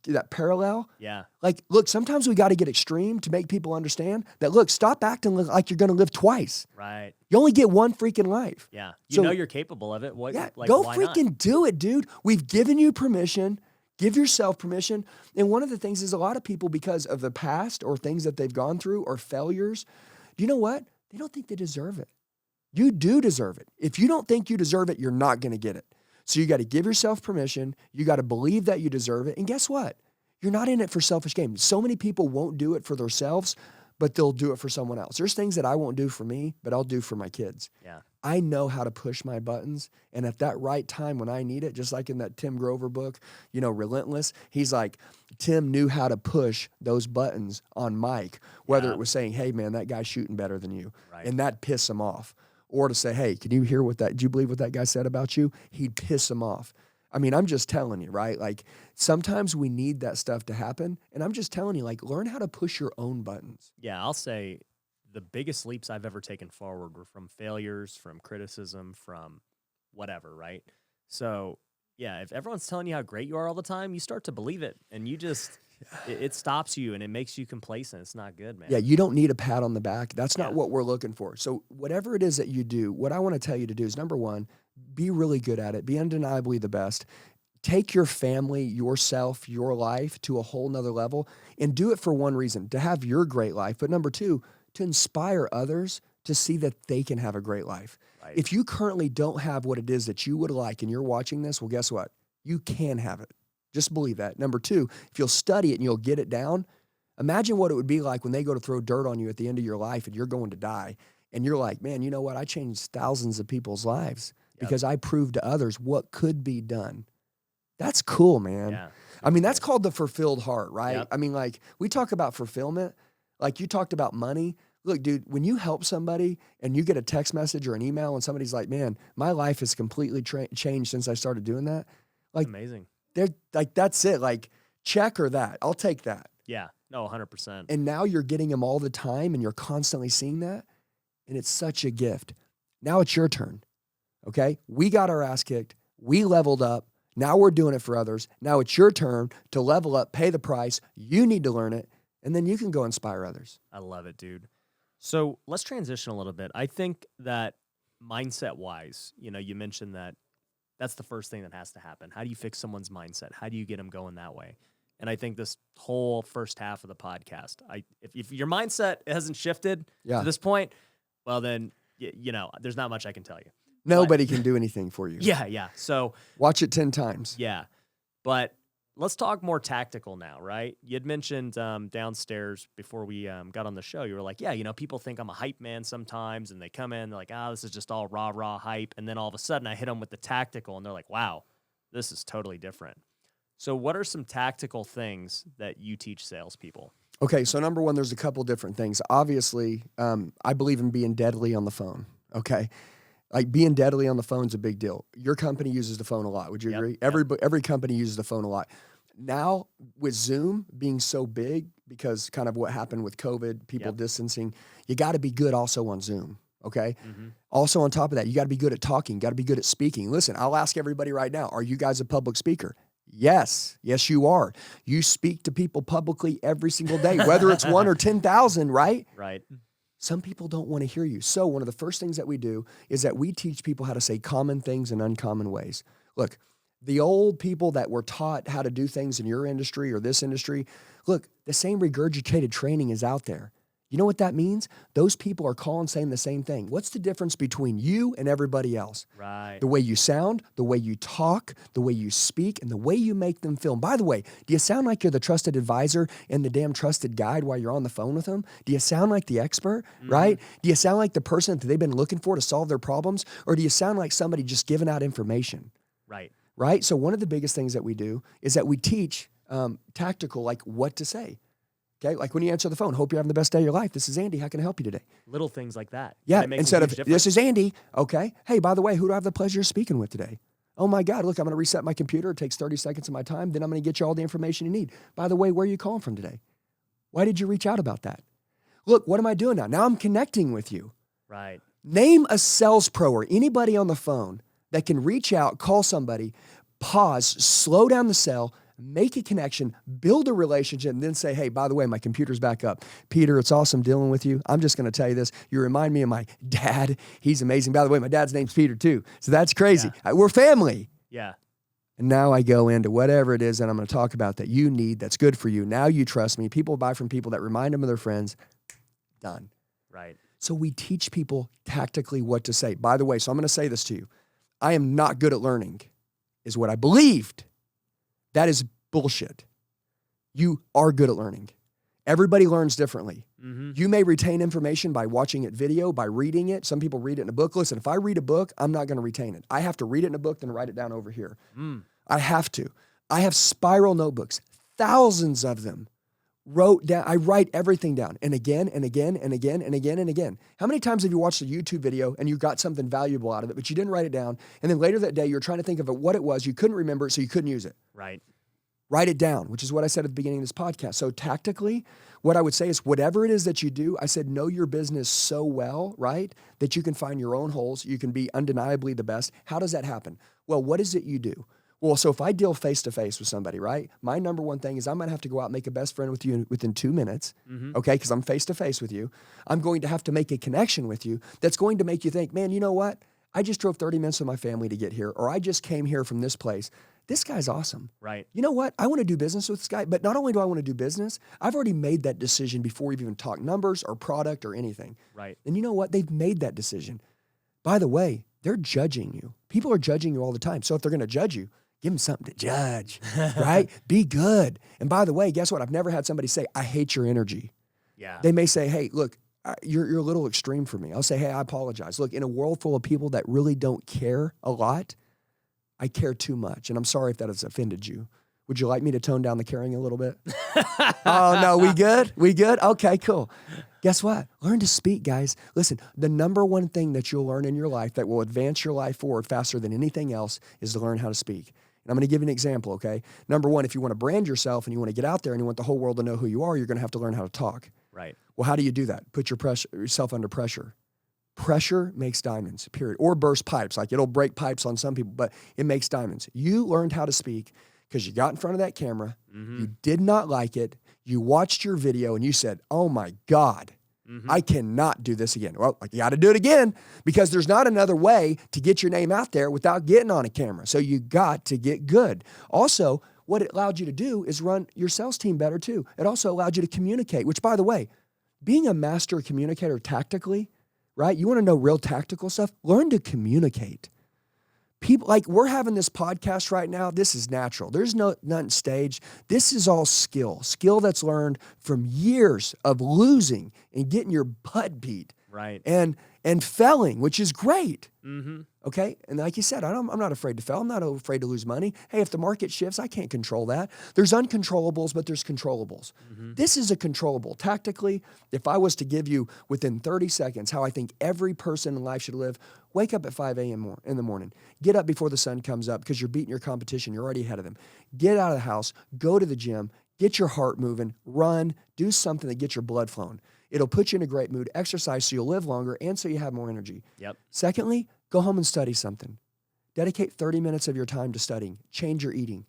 that parallel. Yeah. Like, look, sometimes we got to get extreme to make people understand that, look, stop acting like you're going to live twice. Right. You only get one freaking life. Yeah. You know you're capable of it. What? Yeah, like, go why freaking not? do it, dude. We've given you permission. Give yourself permission. And one of the things is a lot of people, because of the past or things that they've gone through or failures, do you know what? They don't think they deserve it. You do deserve it. If you don't think you deserve it, you're not going to get it. So you got to give yourself permission. You got to believe that you deserve it. And guess what? You're not in it for selfish gain. So many people won't do it for themselves, but they'll do it for someone else. There's things that I won't do for me, but I'll do for my kids. Yeah. I know how to push my buttons, and at that right time when I need it, just like in that Tim Grover book, Relentless, he's like, Tim knew how to push those buttons on Mike, whether it was saying, hey, man, that guy's shooting better than you, and that piss him off. Or to say, hey, can you hear do you believe what that guy said about you? He'd piss him off. I mean, I'm just telling you, right? Like, sometimes we need that stuff to happen, and I'm just telling you, like, learn how to push your own buttons. Yeah, I'll say the biggest leaps I've ever taken forward were from failures, from criticism, from whatever, right? So, yeah, if everyone's telling you how great you are all the time, you start to believe it, and you just, it stops you, and it makes you complacent. It's not good, man. Yeah, you don't need a pat on the back. That's not what we're looking for. So whatever it is that you do, what I want to tell you to do is, number one, be really good at it. Be undeniably the best. Take your family, yourself, your life to a whole nother level, and do it for one reason, to have your great life. But number two, to inspire others to see that they can have a great life. Right. If you currently don't have what it is that you would like and you're watching this, well, guess what? You can have it. Just believe that. Number two, if you'll study it and you'll get it down, imagine what it would be like when they go to throw dirt on you at the end of your life and you're going to die. And you're like, man, you know what? I changed thousands of people's lives because I proved to others what could be done. That's cool, man. Yeah. I mean, that's called the fulfilled heart, right? Yep. I mean, like, we talk about fulfillment. Like, you talked about money. Look, dude, when you help somebody and you get a text message or an email and somebody's like, man, my life has completely changed since I started doing that. Like, amazing. They're like, that's it. Like, check or that. I'll take that. Yeah. No, 100%. And now you're getting them all the time and you're constantly seeing that. And it's such a gift. Now it's your turn. Okay? We got our ass kicked. We leveled up. Now we're doing it for others. Now it's your turn to level up, pay the price. You need to learn it, and then you can go inspire others. I love it, dude. So let's transition a little bit. I think that mindset-wise, you mentioned that that's the first thing that has to happen. How do you fix someone's mindset? How do you get them going that way? And I think this whole first half of the podcast, if your mindset hasn't shifted to this point, well, then, there's not much I can tell you. Nobody can do anything for you. Yeah. So watch it 10 times. Yeah. But let's talk more tactical now, right? You had mentioned downstairs before we got on the show, you were like, people think I'm a hype man sometimes, and they come in, they're like, this is just all rah hype. And then all of a sudden I hit them with the tactical, and they're like, wow, this is totally different. So what are some tactical things that you teach salespeople? Okay, so number one, there's a couple different things. Obviously, I believe in being deadly on the phone, okay? Like being deadly on the phone is a big deal. Your company uses the phone a lot. Would you agree? Every company uses the phone a lot. Now, with Zoom being so big, because kind of what happened with COVID, people distancing, you got to be good also on Zoom, okay? Mm-hmm. Also on top of that, you got to be good at talking, got to be good at speaking. Listen, I'll ask everybody right now, are you guys a public speaker? Yes, you are. You speak to people publicly every single day, whether it's 1 or 10,000, right? Right. Some people don't want to hear you. So one of the first things that we do is that we teach people how to say common things in uncommon ways. Look, the old people that were taught how to do things in your industry or this industry, look, the same regurgitated training is out there. You know what that means? Those people are calling saying the same thing. What's the difference between you and everybody else? Right. The way you sound, the way you talk, the way you speak, and the way you make them feel. And by the way, do you sound like you're the trusted advisor and the damn trusted guide while you're on the phone with them? Do you sound like the expert, right? Do you sound like the person that they've been looking for to solve their problems? Or do you sound like somebody just giving out information? Right? So one of the biggest things that we do is that we teach tactical, like what to say. Okay, like when you answer the phone, hope you're having the best day of your life. This is Andy. How can I help you today? Little things like that. Yeah, instead of, this is Andy. Okay, hey, by the way, who do I have the pleasure of speaking with today? Oh my God, look, I'm going to reset my computer. It takes 30 seconds of my time. Then I'm going to get you all the information you need. By the way, where are you calling from today? Why did you reach out about that? Look, what am I doing now? Now I'm connecting with you. Right. Name a sales pro or anybody on the phone that can reach out, call somebody, pause, slow down the sell, make a connection, build a relationship, and then say, hey, by the way, my computer's back up. Peter, it's awesome dealing with you. I'm just going to tell you this. You remind me of my dad. He's amazing. By the way, my dad's name's Peter too. So that's crazy. Yeah. We're family. Yeah. And now I go into whatever it is that I'm going to talk about that you need, that's good for you. Now you trust me. People buy from people that remind them of their friends. Done. Right. So we teach people tactically what to say. By the way, so I'm going to say this to you. I am not good at learning, is what I believed. That is bullshit. You are good at learning. Everybody learns differently. Mm-hmm. You may retain information by watching it video, by reading it. Some people read it in a book. Listen, if I read a book, I'm not going to retain it. I have to read it in a book, then write it down over here. I have to. I have spiral notebooks, thousands of them. I write everything down, and again, and again, and again, and again, and again. How many times have you watched a YouTube video and you got something valuable out of it, but you didn't write it down, and then later that day you're trying to think of what it was, you couldn't remember it, so you couldn't use it? Right. Write it down, which is what I said at the beginning of this podcast. So tactically, what I would say is whatever it is that you do, I said know your business so well, right, that you can find your own holes. You can be undeniably the best. How does that happen? Well, what is it you do? Well, so if I deal face-to-face with somebody, right, my number one thing is I'm going to have to go out and make a best friend with you within 2 minutes, okay, because I'm face-to-face with you. I'm going to have to make a connection with you that's going to make you think, man, you know what? I just drove 30 minutes with my family to get here, or I just came here from this place. This guy's awesome. Right. You know what? I want to do business with this guy, but not only do I want to do business, I've already made that decision before we've even talked numbers or product or anything. Right. And you know what? They've made that decision. By the way, they're judging you. People are judging you all the time. So if they're going to judge you, give them something to judge, right? Be good. And by the way, guess what? I've never had somebody say, I hate your energy. Yeah. They may say, hey, look, you're a little extreme for me. I'll say, hey, I apologize. Look, in a world full of people that really don't care a lot, I care too much. And I'm sorry if that has offended you. Would you like me to tone down the caring a little bit? Oh, no, we good? We good? Okay, cool. Guess what? Learn to speak, guys. Listen, the number one thing that you'll learn in your life that will advance your life forward faster than anything else is to learn how to speak. And I'm going to give you an example, okay? Number one, if you want to brand yourself and you want to get out there and you want the whole world to know who you are, you're going to have to learn how to talk. Right. Well, how do you do that? Put yourself under pressure. Pressure makes diamonds, period. Or burst pipes. Like it'll break pipes on some people, but it makes diamonds. You learned how to speak because you got in front of that camera. You did not like it. You watched your video and you said, oh my God, I cannot do this again. Well, you got to do it again because there's not another way to get your name out there without getting on a camera. So you got to get good. Also, what it allowed you to do is run your sales team better too. It also allowed you to communicate, which by the way, being a master communicator tactically, right? You want to know real tactical stuff? Learn to communicate. People, like we're having this podcast right now, this is natural. There's nothing staged. This is all skill that's learned from years of losing and getting your butt beat. Right. And failing, which is great. Okay? And like you said, I'm not afraid to fail. I'm not afraid to lose money. Hey, if the market shifts, I can't control that. There's uncontrollables, but there's controllables. This is a controllable. Tactically, if I was to give you within 30 seconds how I think every person in life should live, wake up at 5 a.m. in the morning. Get up before the sun comes up because you're beating your competition. You're already ahead of them. Get out of the house. Go to the gym. Get your heart moving. Run. Do something that gets your blood flowing. It'll put you in a great mood. Exercise so you'll live longer and so you have more energy. Yep. Secondly, go home and study something. Dedicate 30 minutes of your time to studying. Change your eating.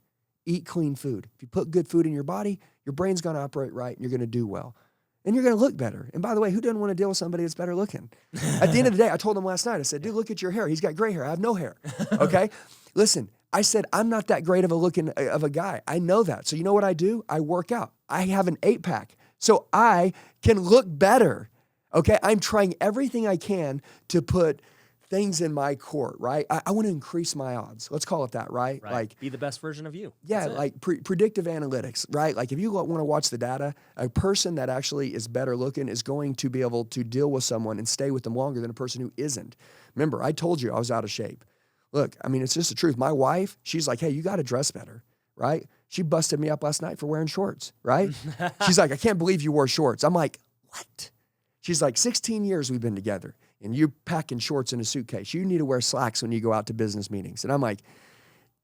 Eat clean food. If you put good food in your body, your brain's going to operate right and you're going to do well. And you're going to look better. And by the way, who doesn't want to deal with somebody that's better looking? At the end of the day, I told him last night, I said, dude, look at your hair. He's got gray hair. I have no hair. Okay? Listen, I said, I'm not that great of a guy. I know that. So you know what I do? I work out. I have an 8-pack. So I can look better, okay? I'm trying everything I can to put things in my court, right? I want to increase my odds. Let's call it that, right? Like be the best version of you. Yeah, like predictive analytics, right? Like if you want to watch the data, a person that actually is better looking is going to be able to deal with someone and stay with them longer than a person who isn't. Remember, I told you I was out of shape. Look, I mean, it's just the truth. My wife, she's like, hey, you got to dress better, right? She busted me up last night for wearing shorts, right? She's like, I can't believe you wore shorts. I'm like, what? She's like, 16 years we've been together, and you're packing shorts in a suitcase. You need to wear slacks when you go out to business meetings. And I'm like,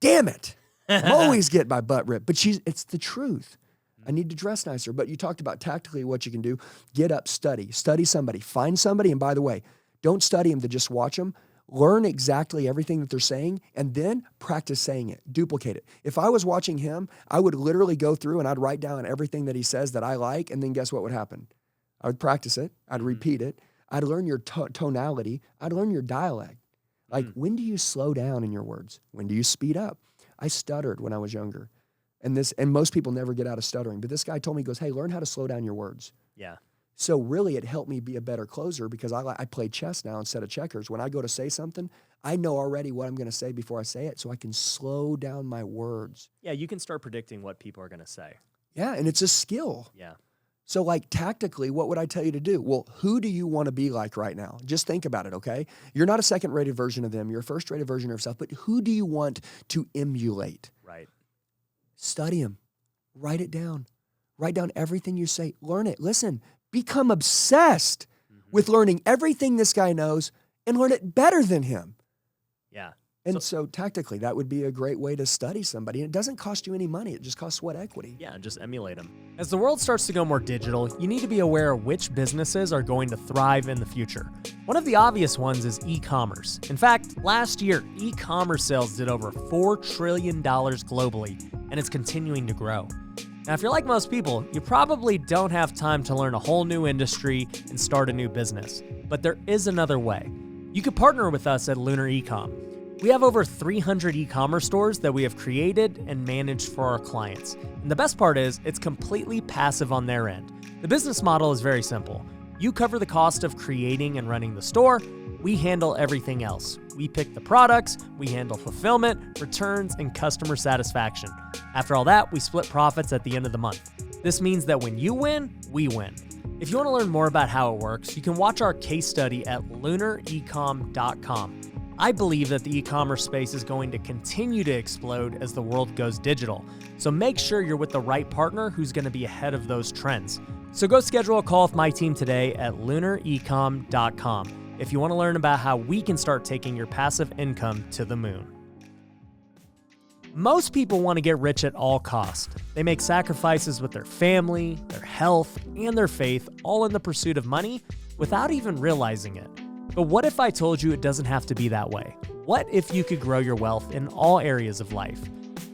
damn it. I'm always getting my butt ripped. But it's the truth. I need to dress nicer. But you talked about tactically what you can do. Get up, study somebody. Find somebody. And by the way, don't study them to just watch them. Learn exactly everything that they're saying and then practice saying it, duplicate it. If I was watching him, I would literally go through and I'd write down everything that he says that I like, and then guess what would happen? I would practice it. I'd repeat it. I'd learn your tonality. I'd learn your dialect. Like, when do you slow down in your words? When do you speed up? I stuttered when I was younger. And most people never get out of stuttering. But this guy told me, he goes, hey, learn how to slow down your words. Yeah. So really, it helped me be a better closer because I play chess now instead of checkers. When I go to say something, I know already what I'm going to say before I say it, so I can slow down my words. Yeah, you can start predicting what people are going to say. Yeah, and it's a skill. Yeah. So like tactically, what would I tell you to do? Well, who do you want to be like right now? Just think about it, okay? You're not a second-rated version of them. You're a first-rated version of yourself, but who do you want to emulate? Right. Study them. Write it down. Write down everything you say. Learn it. Listen. Become obsessed with learning everything this guy knows and learn it better than him. Yeah. And so tactically, that would be a great way to study somebody. And it doesn't cost you any money. It just costs sweat equity. Yeah, just emulate them. As the world starts to go more digital, you need to be aware of which businesses are going to thrive in the future. One of the obvious ones is e-commerce. In fact, last year, e-commerce sales did over $4 trillion globally, and it's continuing to grow. Now, if you're like most people, you probably don't have time to learn a whole new industry and start a new business. But there is another way. You could partner with us at Lunar Ecom. We have over 300 e-commerce stores that we have created and managed for our clients. And the best part is, it's completely passive on their end. The business model is very simple. You cover the cost of creating and running the store. We handle everything else. We pick the products, we handle fulfillment, returns, and customer satisfaction. After all that, we split profits at the end of the month. This means that when you win, we win. If you want to learn more about how it works, you can watch our case study at lunarecom.com. I believe that the e-commerce space is going to continue to explode as the world goes digital. So make sure you're with the right partner who's going to be ahead of those trends. So go schedule a call with my team today at lunarecom.com if you want to learn about how we can start taking your passive income to the moon. Most people want to get rich at all costs. They make sacrifices with their family, their health, and their faith, all in the pursuit of money without even realizing it. But what if I told you it doesn't have to be that way? What if you could grow your wealth in all areas of life?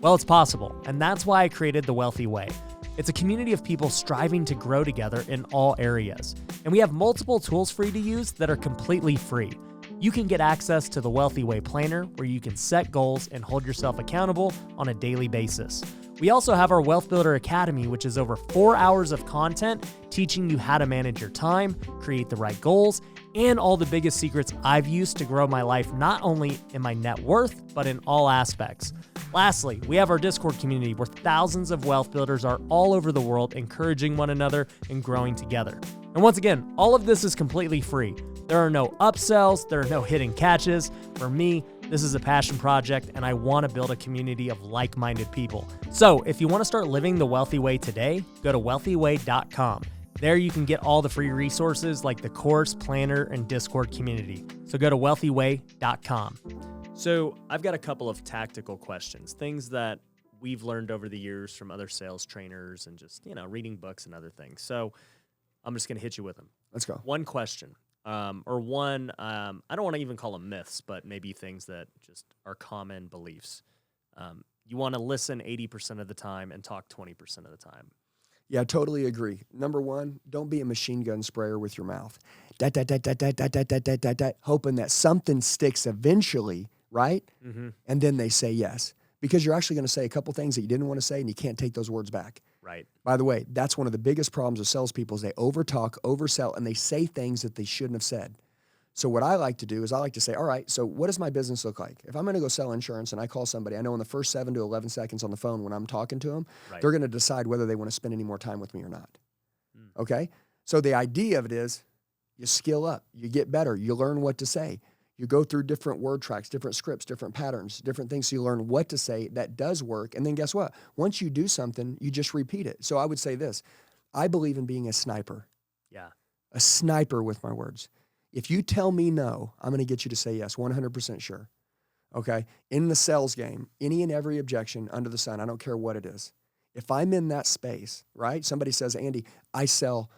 Well, it's possible, and that's why I created The Wealthy Way. It's a community of people striving to grow together in all areas. And we have multiple tools for you to use that are completely free. You can get access to the Wealthy Way Planner, where you can set goals and hold yourself accountable on a daily basis. We also have our Wealth Builder Academy, which is over 4 hours of content teaching you how to manage your time, create the right goals, and all the biggest secrets I've used to grow my life, not only in my net worth, but in all aspects. Lastly, we have our Discord community where thousands of wealth builders are all over the world encouraging one another and growing together. And once again, all of this is completely free. There are no upsells, there are no hidden catches. For me, this is a passion project and I want to build a community of like-minded people. So if you want to start living the wealthy way today, go to wealthyway.com. There you can get all the free resources like the course, planner, and Discord community. So go to wealthyway.com. So I've got a couple of tactical questions, things that we've learned over the years from other sales trainers and just, reading books and other things. So I'm just going to hit you with them. Let's go. One question, I don't want to even call them myths, but maybe things that just are common beliefs. You want to listen 80% of the time and talk 20% of the time. Yeah, I totally agree. Number one, don't be a machine gun sprayer with your mouth. Hoping that something sticks eventually, right? Mm-hmm. And then they say yes. Because you're actually going to say a couple things that you didn't want to say and you can't take those words back. Right. By the way, that's one of the biggest problems with salespeople is they overtalk, oversell, and they say things that they shouldn't have said. So what I like to do is I like to say, all right, so what does my business look like? If I'm going to go sell insurance and I call somebody, I know in the first 7 to 11 seconds on the phone when I'm talking to them, Right. they're going to decide whether they want to spend any more time with me or not. Okay? So the idea of it is you skill up, you get better, you learn what to say. You go through different word tracks, different scripts, different patterns, different things so you learn what to say that does work. And then guess what? Once you do something, you just repeat it. So I would say this. I believe in being a sniper. Yeah. A sniper with my words. If you tell me no, I'm going to get you to say yes, 100% sure. Okay? In the sales game, any and every objection under the sun, I don't care what it is. If I'm in that space, right? Somebody says, Andy, I sell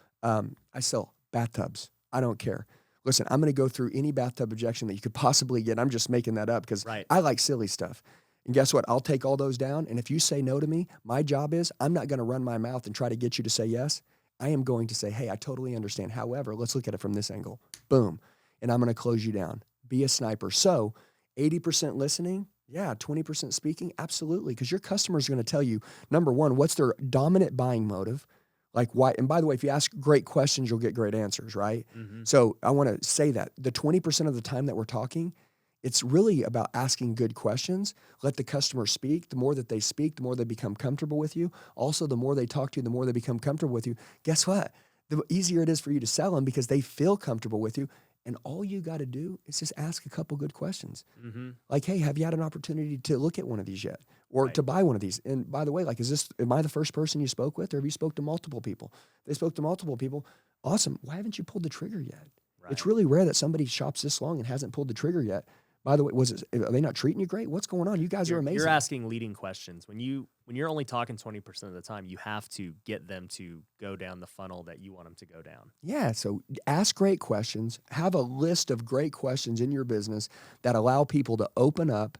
bathtubs. I don't care. Listen, I'm going to go through any bathtub objection that you could possibly get. I'm just making that up because I like silly stuff. And guess what? I'll take all those down. And if you say no to me, my job is I'm not going to run my mouth and try to get you to say yes. I am going to say, hey, I totally understand. However, let's look at it from this angle. Boom. And I'm going to close you down. Be a sniper. So 80% listening, yeah, 20% speaking, absolutely. Because your customers are going to tell you, number one, what's their dominant buying motive? Like why? And by the way, if you ask great questions, you'll get great answers, right? Mm-hmm. So I want to say that the 20% of the time that we're talking, it's really about asking good questions. Let the customer speak. The more that they speak, the more they become comfortable with you. Also, the more they talk to you, the more they become comfortable with you. Guess what? The easier it is for you to sell them because they feel comfortable with you. And all you got to do is just ask a couple good questions. Mm-hmm. Like, hey, have you had an opportunity to look at one of these yet? Or to buy one of these? And by the way, like, am I the first person you spoke with? Or have you spoke to multiple people? If they spoke to multiple people. Awesome. Why haven't you pulled the trigger yet? Right. It's really rare that somebody shops this long and hasn't pulled the trigger yet. By the way, are they not treating you great? What's going on? You guys are amazing. You're asking leading questions. When you're only talking 20% of the time, you have to get them to go down the funnel that you want them to go down. Yeah, so ask great questions. Have a list of great questions in your business that allow people to open up,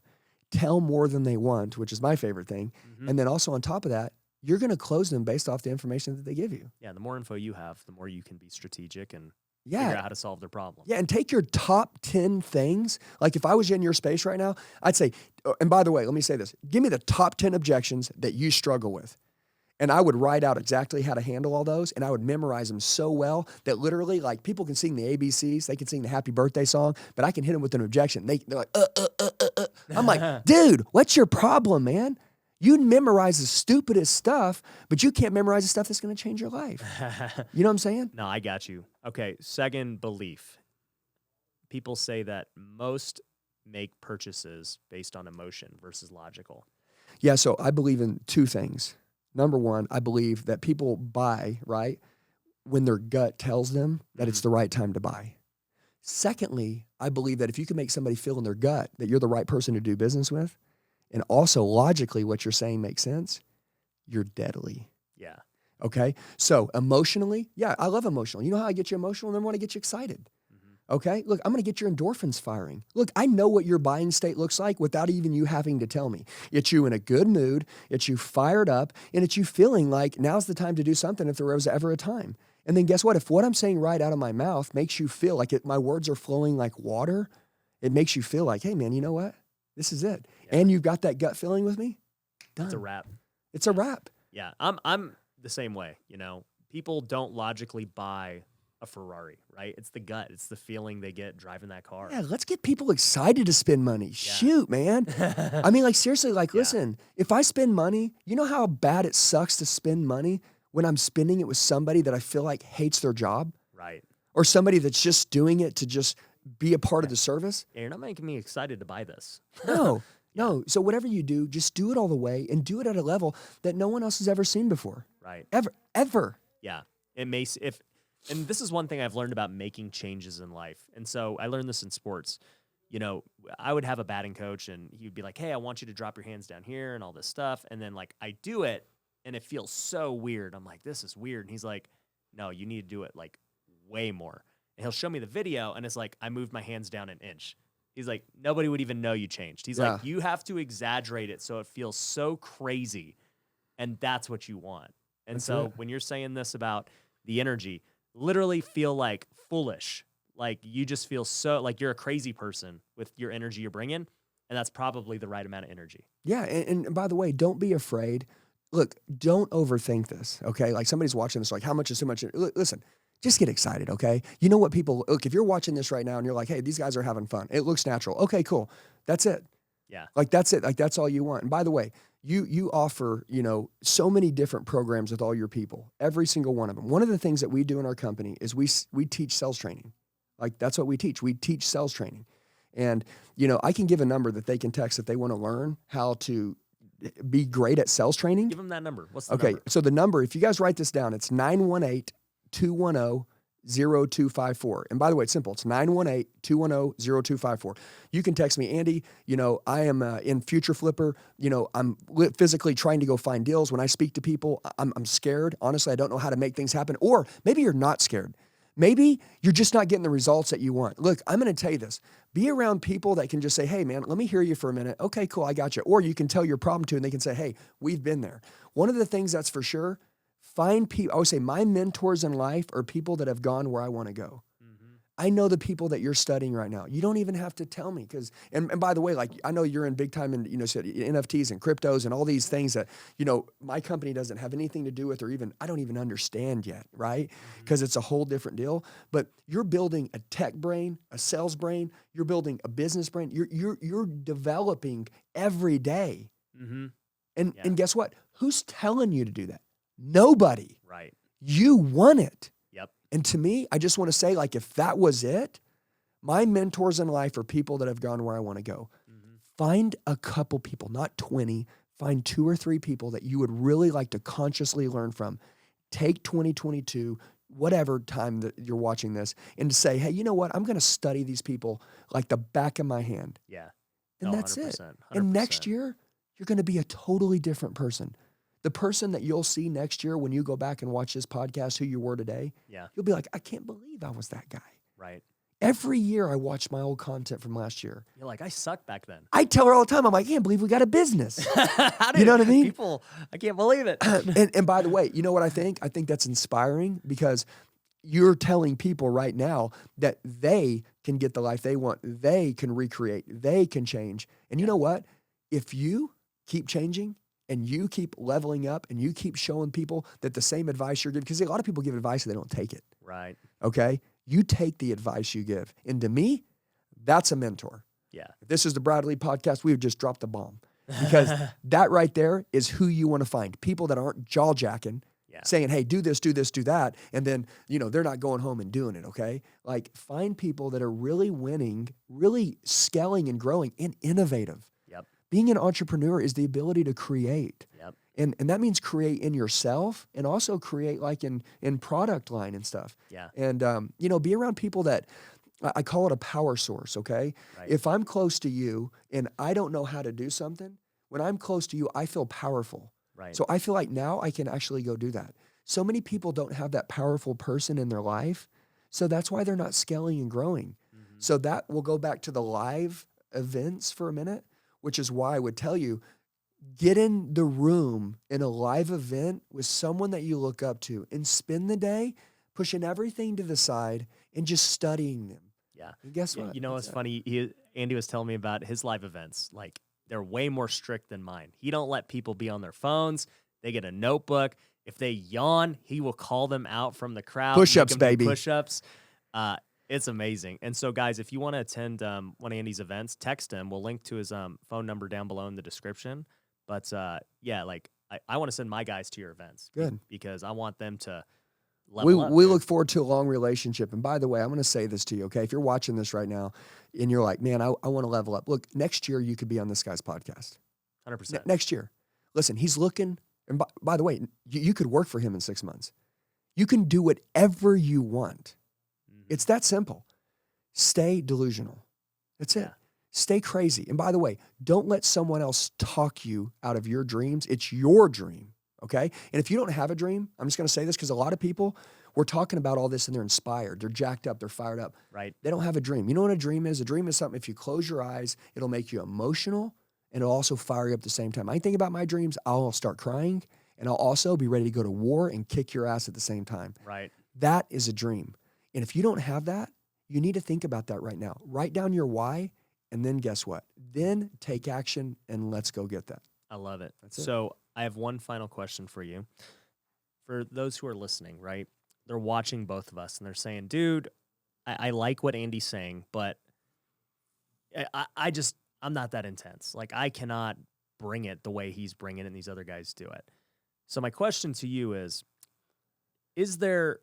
tell more than they want, which is my favorite thing. Mm-hmm. And then also on top of that, you're going to close them based off the information that they give you. Yeah, the more info you have, the more you can be strategic and figure out how to solve their problem. Yeah, and take your top 10 things. Like if I was in your space right now, I'd say, and by the way, let me say this. Give me the top 10 objections that you struggle with. And I would write out exactly how to handle all those, and I would memorize them so well that literally, like, people can sing the ABCs, they can sing the happy birthday song, but I can hit them with an objection. They're like, I'm like, dude, what's your problem, man? You memorize the stupidest stuff, but you can't memorize the stuff that's going to change your life. You know what I'm saying? No, I got you. Okay, second belief. People say that most make purchases based on emotion versus logical. Yeah, so I believe in two things. Number one, I believe that people buy, right, when their gut tells them that it's the right time to buy. Secondly, I believe that if you can make somebody feel in their gut that you're the right person to do business with, and also logically what you're saying makes sense, you're deadly. Yeah. Okay? So emotionally, yeah, I love emotional. You know how I get you emotional? And then I want to get you excited. Mm-hmm. Okay, look, I'm going to get your endorphins firing. Look, I know what your buying state looks like without even you having to tell me. It's you in a good mood, it's you fired up, and it's you feeling like now's the time to do something if there was ever a time. And then guess what? If what I'm saying right out of my mouth makes you feel like my words are flowing like water, it makes you feel like, hey man, you know what? This is it. Yeah. And you've got that gut feeling with me, done. It's a wrap. It's a wrap. Yeah, I'm the same way. You know, people don't logically buy a Ferrari, right? It's the gut. It's the feeling they get driving that car. Yeah, let's get people excited to spend money. Shoot, man. I mean, like, seriously, like, listen, if I spend money, you know how bad it sucks to spend money when I'm spending it with somebody that I feel like hates their job? Right. Or somebody that's just doing it to just be a part of the service? Yeah, you're not making me excited to buy this. No, no. So whatever you do, just do it all the way and do it at a level that no one else has ever seen before. Right. Ever. Yeah. It may, and this is one thing I've learned about making changes in life. And so I learned this in sports. You know, I would have a batting coach and he'd be like, hey, I want you to drop your hands down here and all this stuff. And then like I do it and it feels so weird. I'm like, this is weird. And he's like, no, you need to do it like way more. And he'll show me the video and it's like, I moved my hands down an inch. He's like, nobody would even know you changed. He's like, you have to exaggerate it so it feels so crazy. And that's what you want. And That's so it. when you're saying this about the energy, literally feel like foolish. Like you just feel so like you're a crazy person with your energy you're bringing. And that's probably the right amount of energy. Yeah, and by the way, don't be afraid. Look, don't overthink this, okay? Like somebody's watching this, like, how much is too much? Listen, just get excited, okay? You know what people, look, if you're watching this right now and you're like, hey, these guys are having fun. It looks natural. Okay, cool. That's it. Yeah. Like, that's it. Like, that's all you want. And by the way, you offer, you know, so many different programs with all your people, every single one of them. One of the things that we do in our company is we teach sales training. Like, that's what we teach. We teach sales training. And, you know, I can give a number that they can text if they want to learn how to be great at sales training. Give them that number. What's the number? Okay, so the number, if you guys write this down, it's 918-210-0254. And by the way, it's simple. It's 918-210-0254. You can text me, Andy, you know, I am in Future Flipper. You know, I'm physically trying to go find deals. When I speak to people, I'm scared. Honestly, I don't know how to make things happen. Or maybe you're not scared. Maybe you're just not getting the results that you want. Look, I'm going to tell you this. Be around people that can just say, hey, man, let me hear you for a minute. Okay, cool, I got you. Or you can tell your problem to, and they can say, hey, we've been there. One of the things that's for sure, find people. I would say my mentors in life are people that have gone where I want to go. I know the people that you're studying right now. You don't even have to tell me because, and by the way, like I know you're in big time in, you know, NFTs and cryptos and all these things that, you know, my company doesn't have anything to do with or even, I don't even understand yet, right? Because it's a whole different deal. But you're building a tech brain, a sales brain, you're building a business brain. You're developing every day. And guess what? Who's telling you to do that? Nobody. Right. You want it. Yep. And to me, I just want to say, like, if that was it, my mentors in life are people that have gone where I want to go. Find a couple people, not 20, find 2 or 3 people that you would really like to consciously learn from. Take 2022, whatever time that you're watching this, and say, hey, you know what? I'm going to study these people like the back of my hand. Yeah. And No, that's 100%, it. And next 100%. year, you're going to be a totally different person. The person that you'll see next year when you go back and watch this podcast, who you were today, Yeah. you'll be like, I can't believe I was that guy. Right. Every year I watch my old content from last year. You're like, I sucked back then. I tell her all the time, I'm like, I can't believe we got a business. How You know what I mean? People, I can't believe it. and by the way, you know what I think? I think that's inspiring because you're telling people right now that they can get the life they want. They can recreate. They can change. And you know what? If you keep changing and you keep leveling up and you keep showing people that the same advice you're giving, because a lot of people give advice and they don't take it. Right. Okay? You take the advice you give. And to me, that's a mentor. Yeah. If this is the Bradley podcast, we've just dropped the bomb. Because that right there is who you want to find. People that aren't jaw-jacking, saying, hey, do this, do this, do that. And then, you know, they're not going home and doing it, okay? Like, find people that are really winning, really scaling and growing and innovative. Yep. Being an entrepreneur is the ability to create. Yep. And that means create in yourself and also create like in product line and stuff. Yeah. And, you know, be around people that, I call it a power source, okay? Right. If I'm close to you and I don't know how to do something, when I'm close to you, I feel powerful. Right. So I feel like now I can actually go do that. So many people don't have that powerful person in their life So that's why they're not scaling and growing. So that will go back to the live events for a minute, which is why I would tell you, get in the room in a live event with someone that you look up to and spend the day pushing everything to the side and just studying them. Yeah. And guess Yeah, what? you know what's funny? Andy was telling me about his live events. Like, they're way more strict than mine. He don't let people be on their phones. They get a notebook. If they yawn, he will call them out from the crowd. Push-ups, make them do baby. Push-ups. It's amazing. And so, guys, if you want to attend one of Andy's events, text him. We'll link to his phone number down below in the description. But, yeah, like, I want to send my guys to your events. Good. Because I want them to level up. We look forward to a long relationship. And by the way, I'm going to say this to you, okay? If you're watching this right now and you're like, man, I want to level up. Look, next year you could be on this guy's podcast. 100%. Next year. Listen, he's looking. And by the way, you could work for him in 6 months. You can do whatever you want. It's that simple. Stay delusional. That's it. Stay crazy. And by the way, don't let someone else talk you out of your dreams. It's your dream, okay? And if you don't have a dream, I'm just going to say this because a lot of people, we're talking about all this and they're inspired. They're jacked up. They're fired up. Right. They don't have a dream. You know what a dream is? A dream is something, if you close your eyes, it'll make you emotional and it'll also fire you up at the same time. I think about my dreams, I'll start crying and I'll also be ready to go to war and kick your ass at the same time. Right. That is a dream. And if you don't have that, you need to think about that right now. Write down your why, and then guess what? Then take action, and let's go get that. I love it. That's it. So I have one final question for you. For those who are listening, right? They're watching both of us, and they're saying, dude, I like what Andy's saying, but I'm not that intense. Like, I cannot bring it the way he's bringing it and these other guys do it. So my question to you is there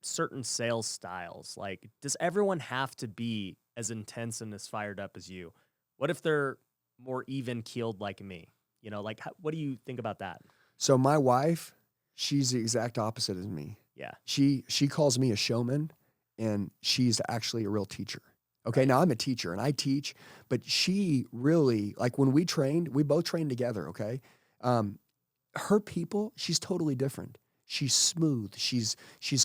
certain sales styles? Like, does everyone have to be as intense and as fired up as you? What if they're more even keeled like me? You know, like, what do you think about that? So my wife, she's the exact opposite of me. Yeah. She calls me a showman, and she's actually a real teacher. Okay, now I'm a teacher, and I teach, but she really, like when we both trained together, okay? Her people, she's totally different. She's smooth. She's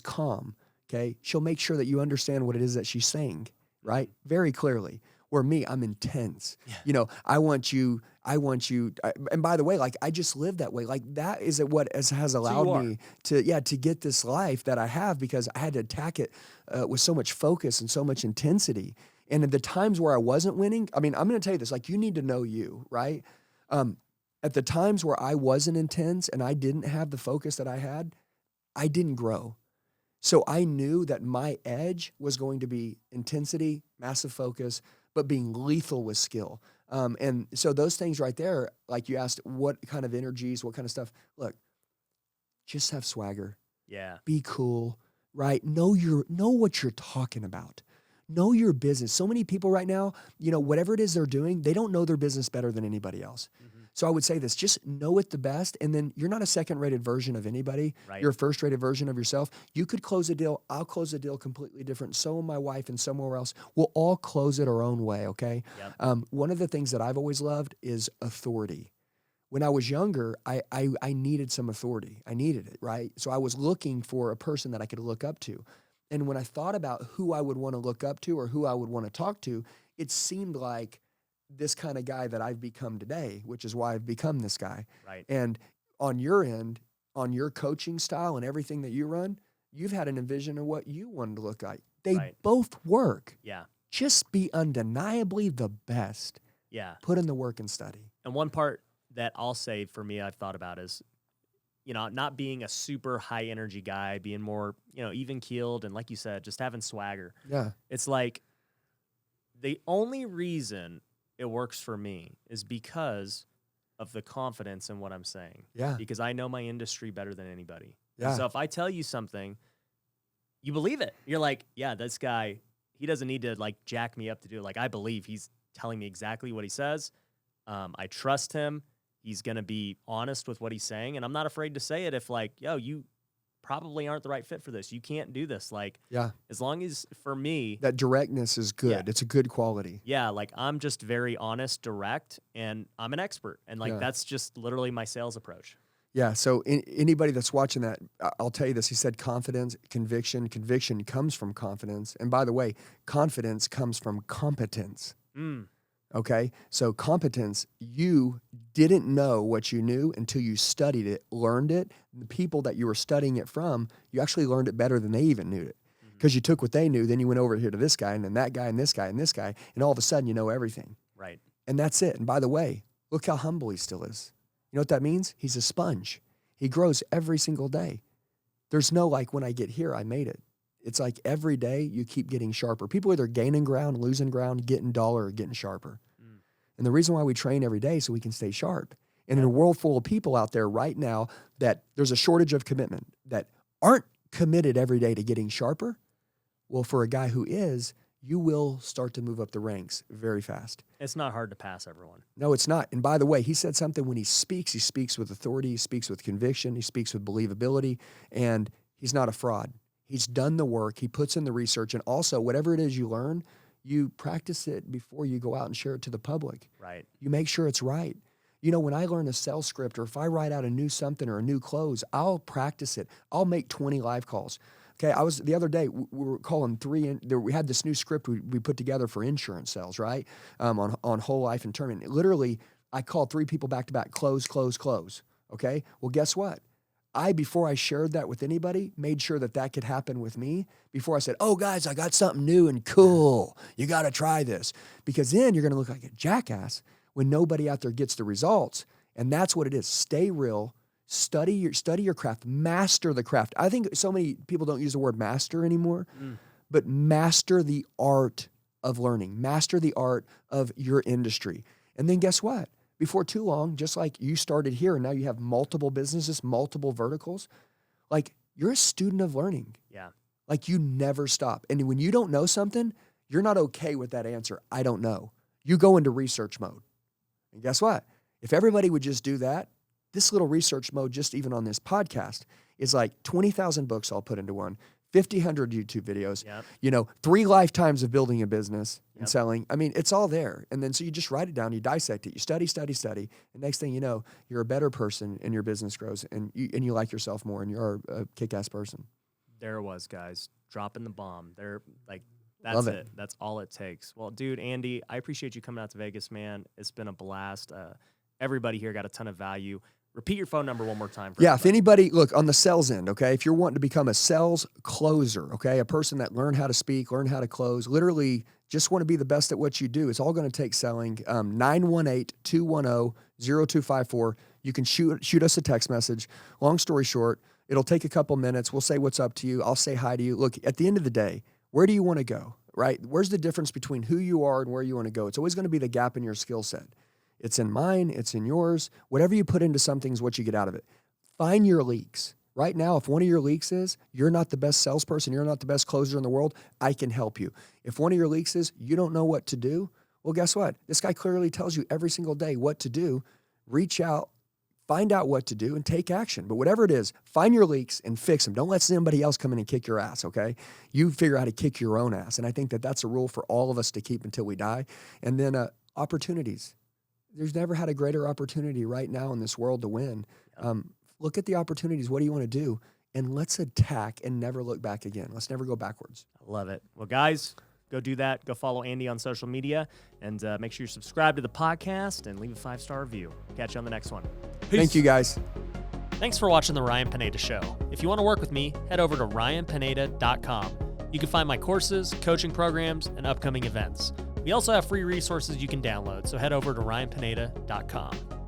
calm. Okay. She'll make sure that you understand what it is that she's saying, right? Very clearly. Where me, I'm intense. Yeah. You know, I want you. And by the way, like, I just live that way. Like, that is what has allowed me to get this life that I have, because I had to attack it with so much focus and so much intensity. And at the times where I wasn't winning, I mean, I'm going to tell you this, like, you need to know you, right? At the times where I wasn't intense and I didn't have the focus that I had, I didn't grow. So I knew that my edge was going to be intensity, massive focus, but being lethal with skill. And so those things right there, like you asked, what kind of energies, what kind of stuff? Look, just have swagger. Yeah. Be cool, right? Know what you're talking about. Know your business. So many people right now, you know, whatever it is they're doing, they don't know their business better than anybody else. Mm-hmm. So I would say this, just know it the best, and then you're not a second-rated version of anybody. Right. You're a first-rated version of yourself. You could close a deal. I'll close a deal completely different. So will my wife, and somewhere else. We'll all close it our own way, okay? Yep. One of the things that I've always loved is authority. When I was younger, I needed some authority. I needed it, right? So I was looking for a person that I could look up to. And when I thought about who I would want to look up to or who I would want to talk to, it seemed like this kind of guy that I've become today, which is why I've become this guy. Right. And on your end, on your coaching style and everything that you run, you've had an envision of what you wanted to look like. They both work. Yeah. Just be undeniably the best. Yeah. Put in the work and study. And one part that I'll say for me I've thought about is, you know, not being a super high energy guy, being more, you know, even keeled, and like you said, just having swagger. Yeah. It's like the only reason it works for me is because of the confidence in what I'm saying. Yeah. Because I know my industry better than anybody. Yeah. And so if I tell you something, you believe it. You're like, yeah, this guy, he doesn't need to like jack me up to do it. Like, I believe he's telling me exactly what he says. I trust him. He's going to be honest with what he's saying. And I'm not afraid to say it if like, yo, you probably aren't the right fit for this. You can't do this. Like, yeah, as long as for me, that directness is good. Yeah. It's a good quality. Yeah. Like, I'm just very honest, direct, and I'm an expert. And like, that's just literally my sales approach. Yeah. So anybody that's watching that, I'll tell you this. He said confidence, conviction. Conviction comes from confidence. And by the way, confidence comes from competence. Okay. So competence, you didn't know what you knew until you studied it, learned it. The people that you were studying it from, you actually learned it better than they even knew it. Because you took what they knew, then you went over here to this guy and then that guy and this guy and this guy. And all of a sudden you know everything. Right. And that's it. And by the way, look how humble he still is. You know what that means? He's a sponge. He grows every single day. There's no like, when I get here, I made it. It's like every day you keep getting sharper. People either gaining ground, losing ground, getting duller, or getting sharper. And the reason why we train every day is so we can stay sharp. And in a world full of people out there right now that there's a shortage of commitment, that aren't committed every day to getting sharper, well, for a guy who is, you will start to move up the ranks very fast. It's not hard to pass everyone. No, it's not. And by the way, he said something when he speaks with authority, he speaks with conviction, he speaks with believability, and he's not a fraud. He's done the work, he puts in the research, and also whatever it is you learn, you practice it before you go out and share it to the public. Right. You make sure it's right. You know, when I learn a sales script or if I write out a new something or a new close, I'll practice it. I'll make 20 live calls. Okay, the other day, we were calling we had this new script we put together for insurance sales, right? On whole life and term. And literally, I called 3 people back to back, close. Okay, well, guess what? Before I shared that with anybody, made sure that could happen with me. Before I said, oh, guys, I got something new and cool. You got to try this. Because then you're going to look like a jackass when nobody out there gets the results. And that's what it is. Stay real. Study your craft, master the craft. I think so many people don't use the word master anymore, but master the art of learning, master the art of your industry. And then guess what? Before too long, just like you started here and now you have multiple businesses, multiple verticals, like you're a student of learning. Yeah. Like you never stop. And when you don't know something, you're not okay with that answer. I don't know. You go into research mode. And guess what? If everybody would just do that, this little research mode, just even on this podcast, is like 20,000 books I'll put into one, 100 YouTube videos, 3 lifetimes of building a business and selling. I mean, it's all there. And then so you just write it down, you dissect it, you study. And next thing you know, you're a better person and your business grows and you like yourself more and you're a kick-ass person. There it was, guys. Dropping the bomb. That's Love it. it. That's all it takes. Well, dude, Andy, I appreciate you coming out to Vegas, man. It's been a blast. Everybody here got a ton of value. Repeat your phone number one more time. If anybody, look, on the sales end, okay, if you're wanting to become a sales closer, okay, a person that learned how to speak, learn how to close, literally just want to be the best at what you do, it's all going to take selling. 918-210-0254. You can shoot us a text message. Long story short, it'll take a couple minutes. We'll say what's up to you. I'll say hi to you. Look, at the end of the day, where do you want to go, right? Where's the difference between who you are and where you want to go? It's always going to be the gap in your skill set. It's in mine, it's in yours. Whatever you put into something is what you get out of it. Find your leaks. Right now, if one of your leaks is you're not the best salesperson, you're not the best closer in the world, I can help you. If one of your leaks is you don't know what to do, well, guess what? This guy clearly tells you every single day what to do. Reach out, find out what to do, and take action. But whatever it is, find your leaks and fix them. Don't let somebody else come in and kick your ass, okay? You figure out how to kick your own ass. And I think that's a rule for all of us to keep until we die. And then opportunities. There's never had a greater opportunity right now in this world to win. Look at the opportunities. What do you want to do? And let's attack and never look back again. Let's never go backwards. I love it. Well, guys, go do that. Go follow Andy on social media and make sure you subscribe to the podcast and leave a 5-star review. Catch you on the next one. Peace. Thank you, guys. Thanks for watching The Ryan Pineda Show. If you want to work with me, head over to ryanpineda.com. You can find my courses, coaching programs, and upcoming events. We also have free resources you can download, so head over to ryanpineda.com.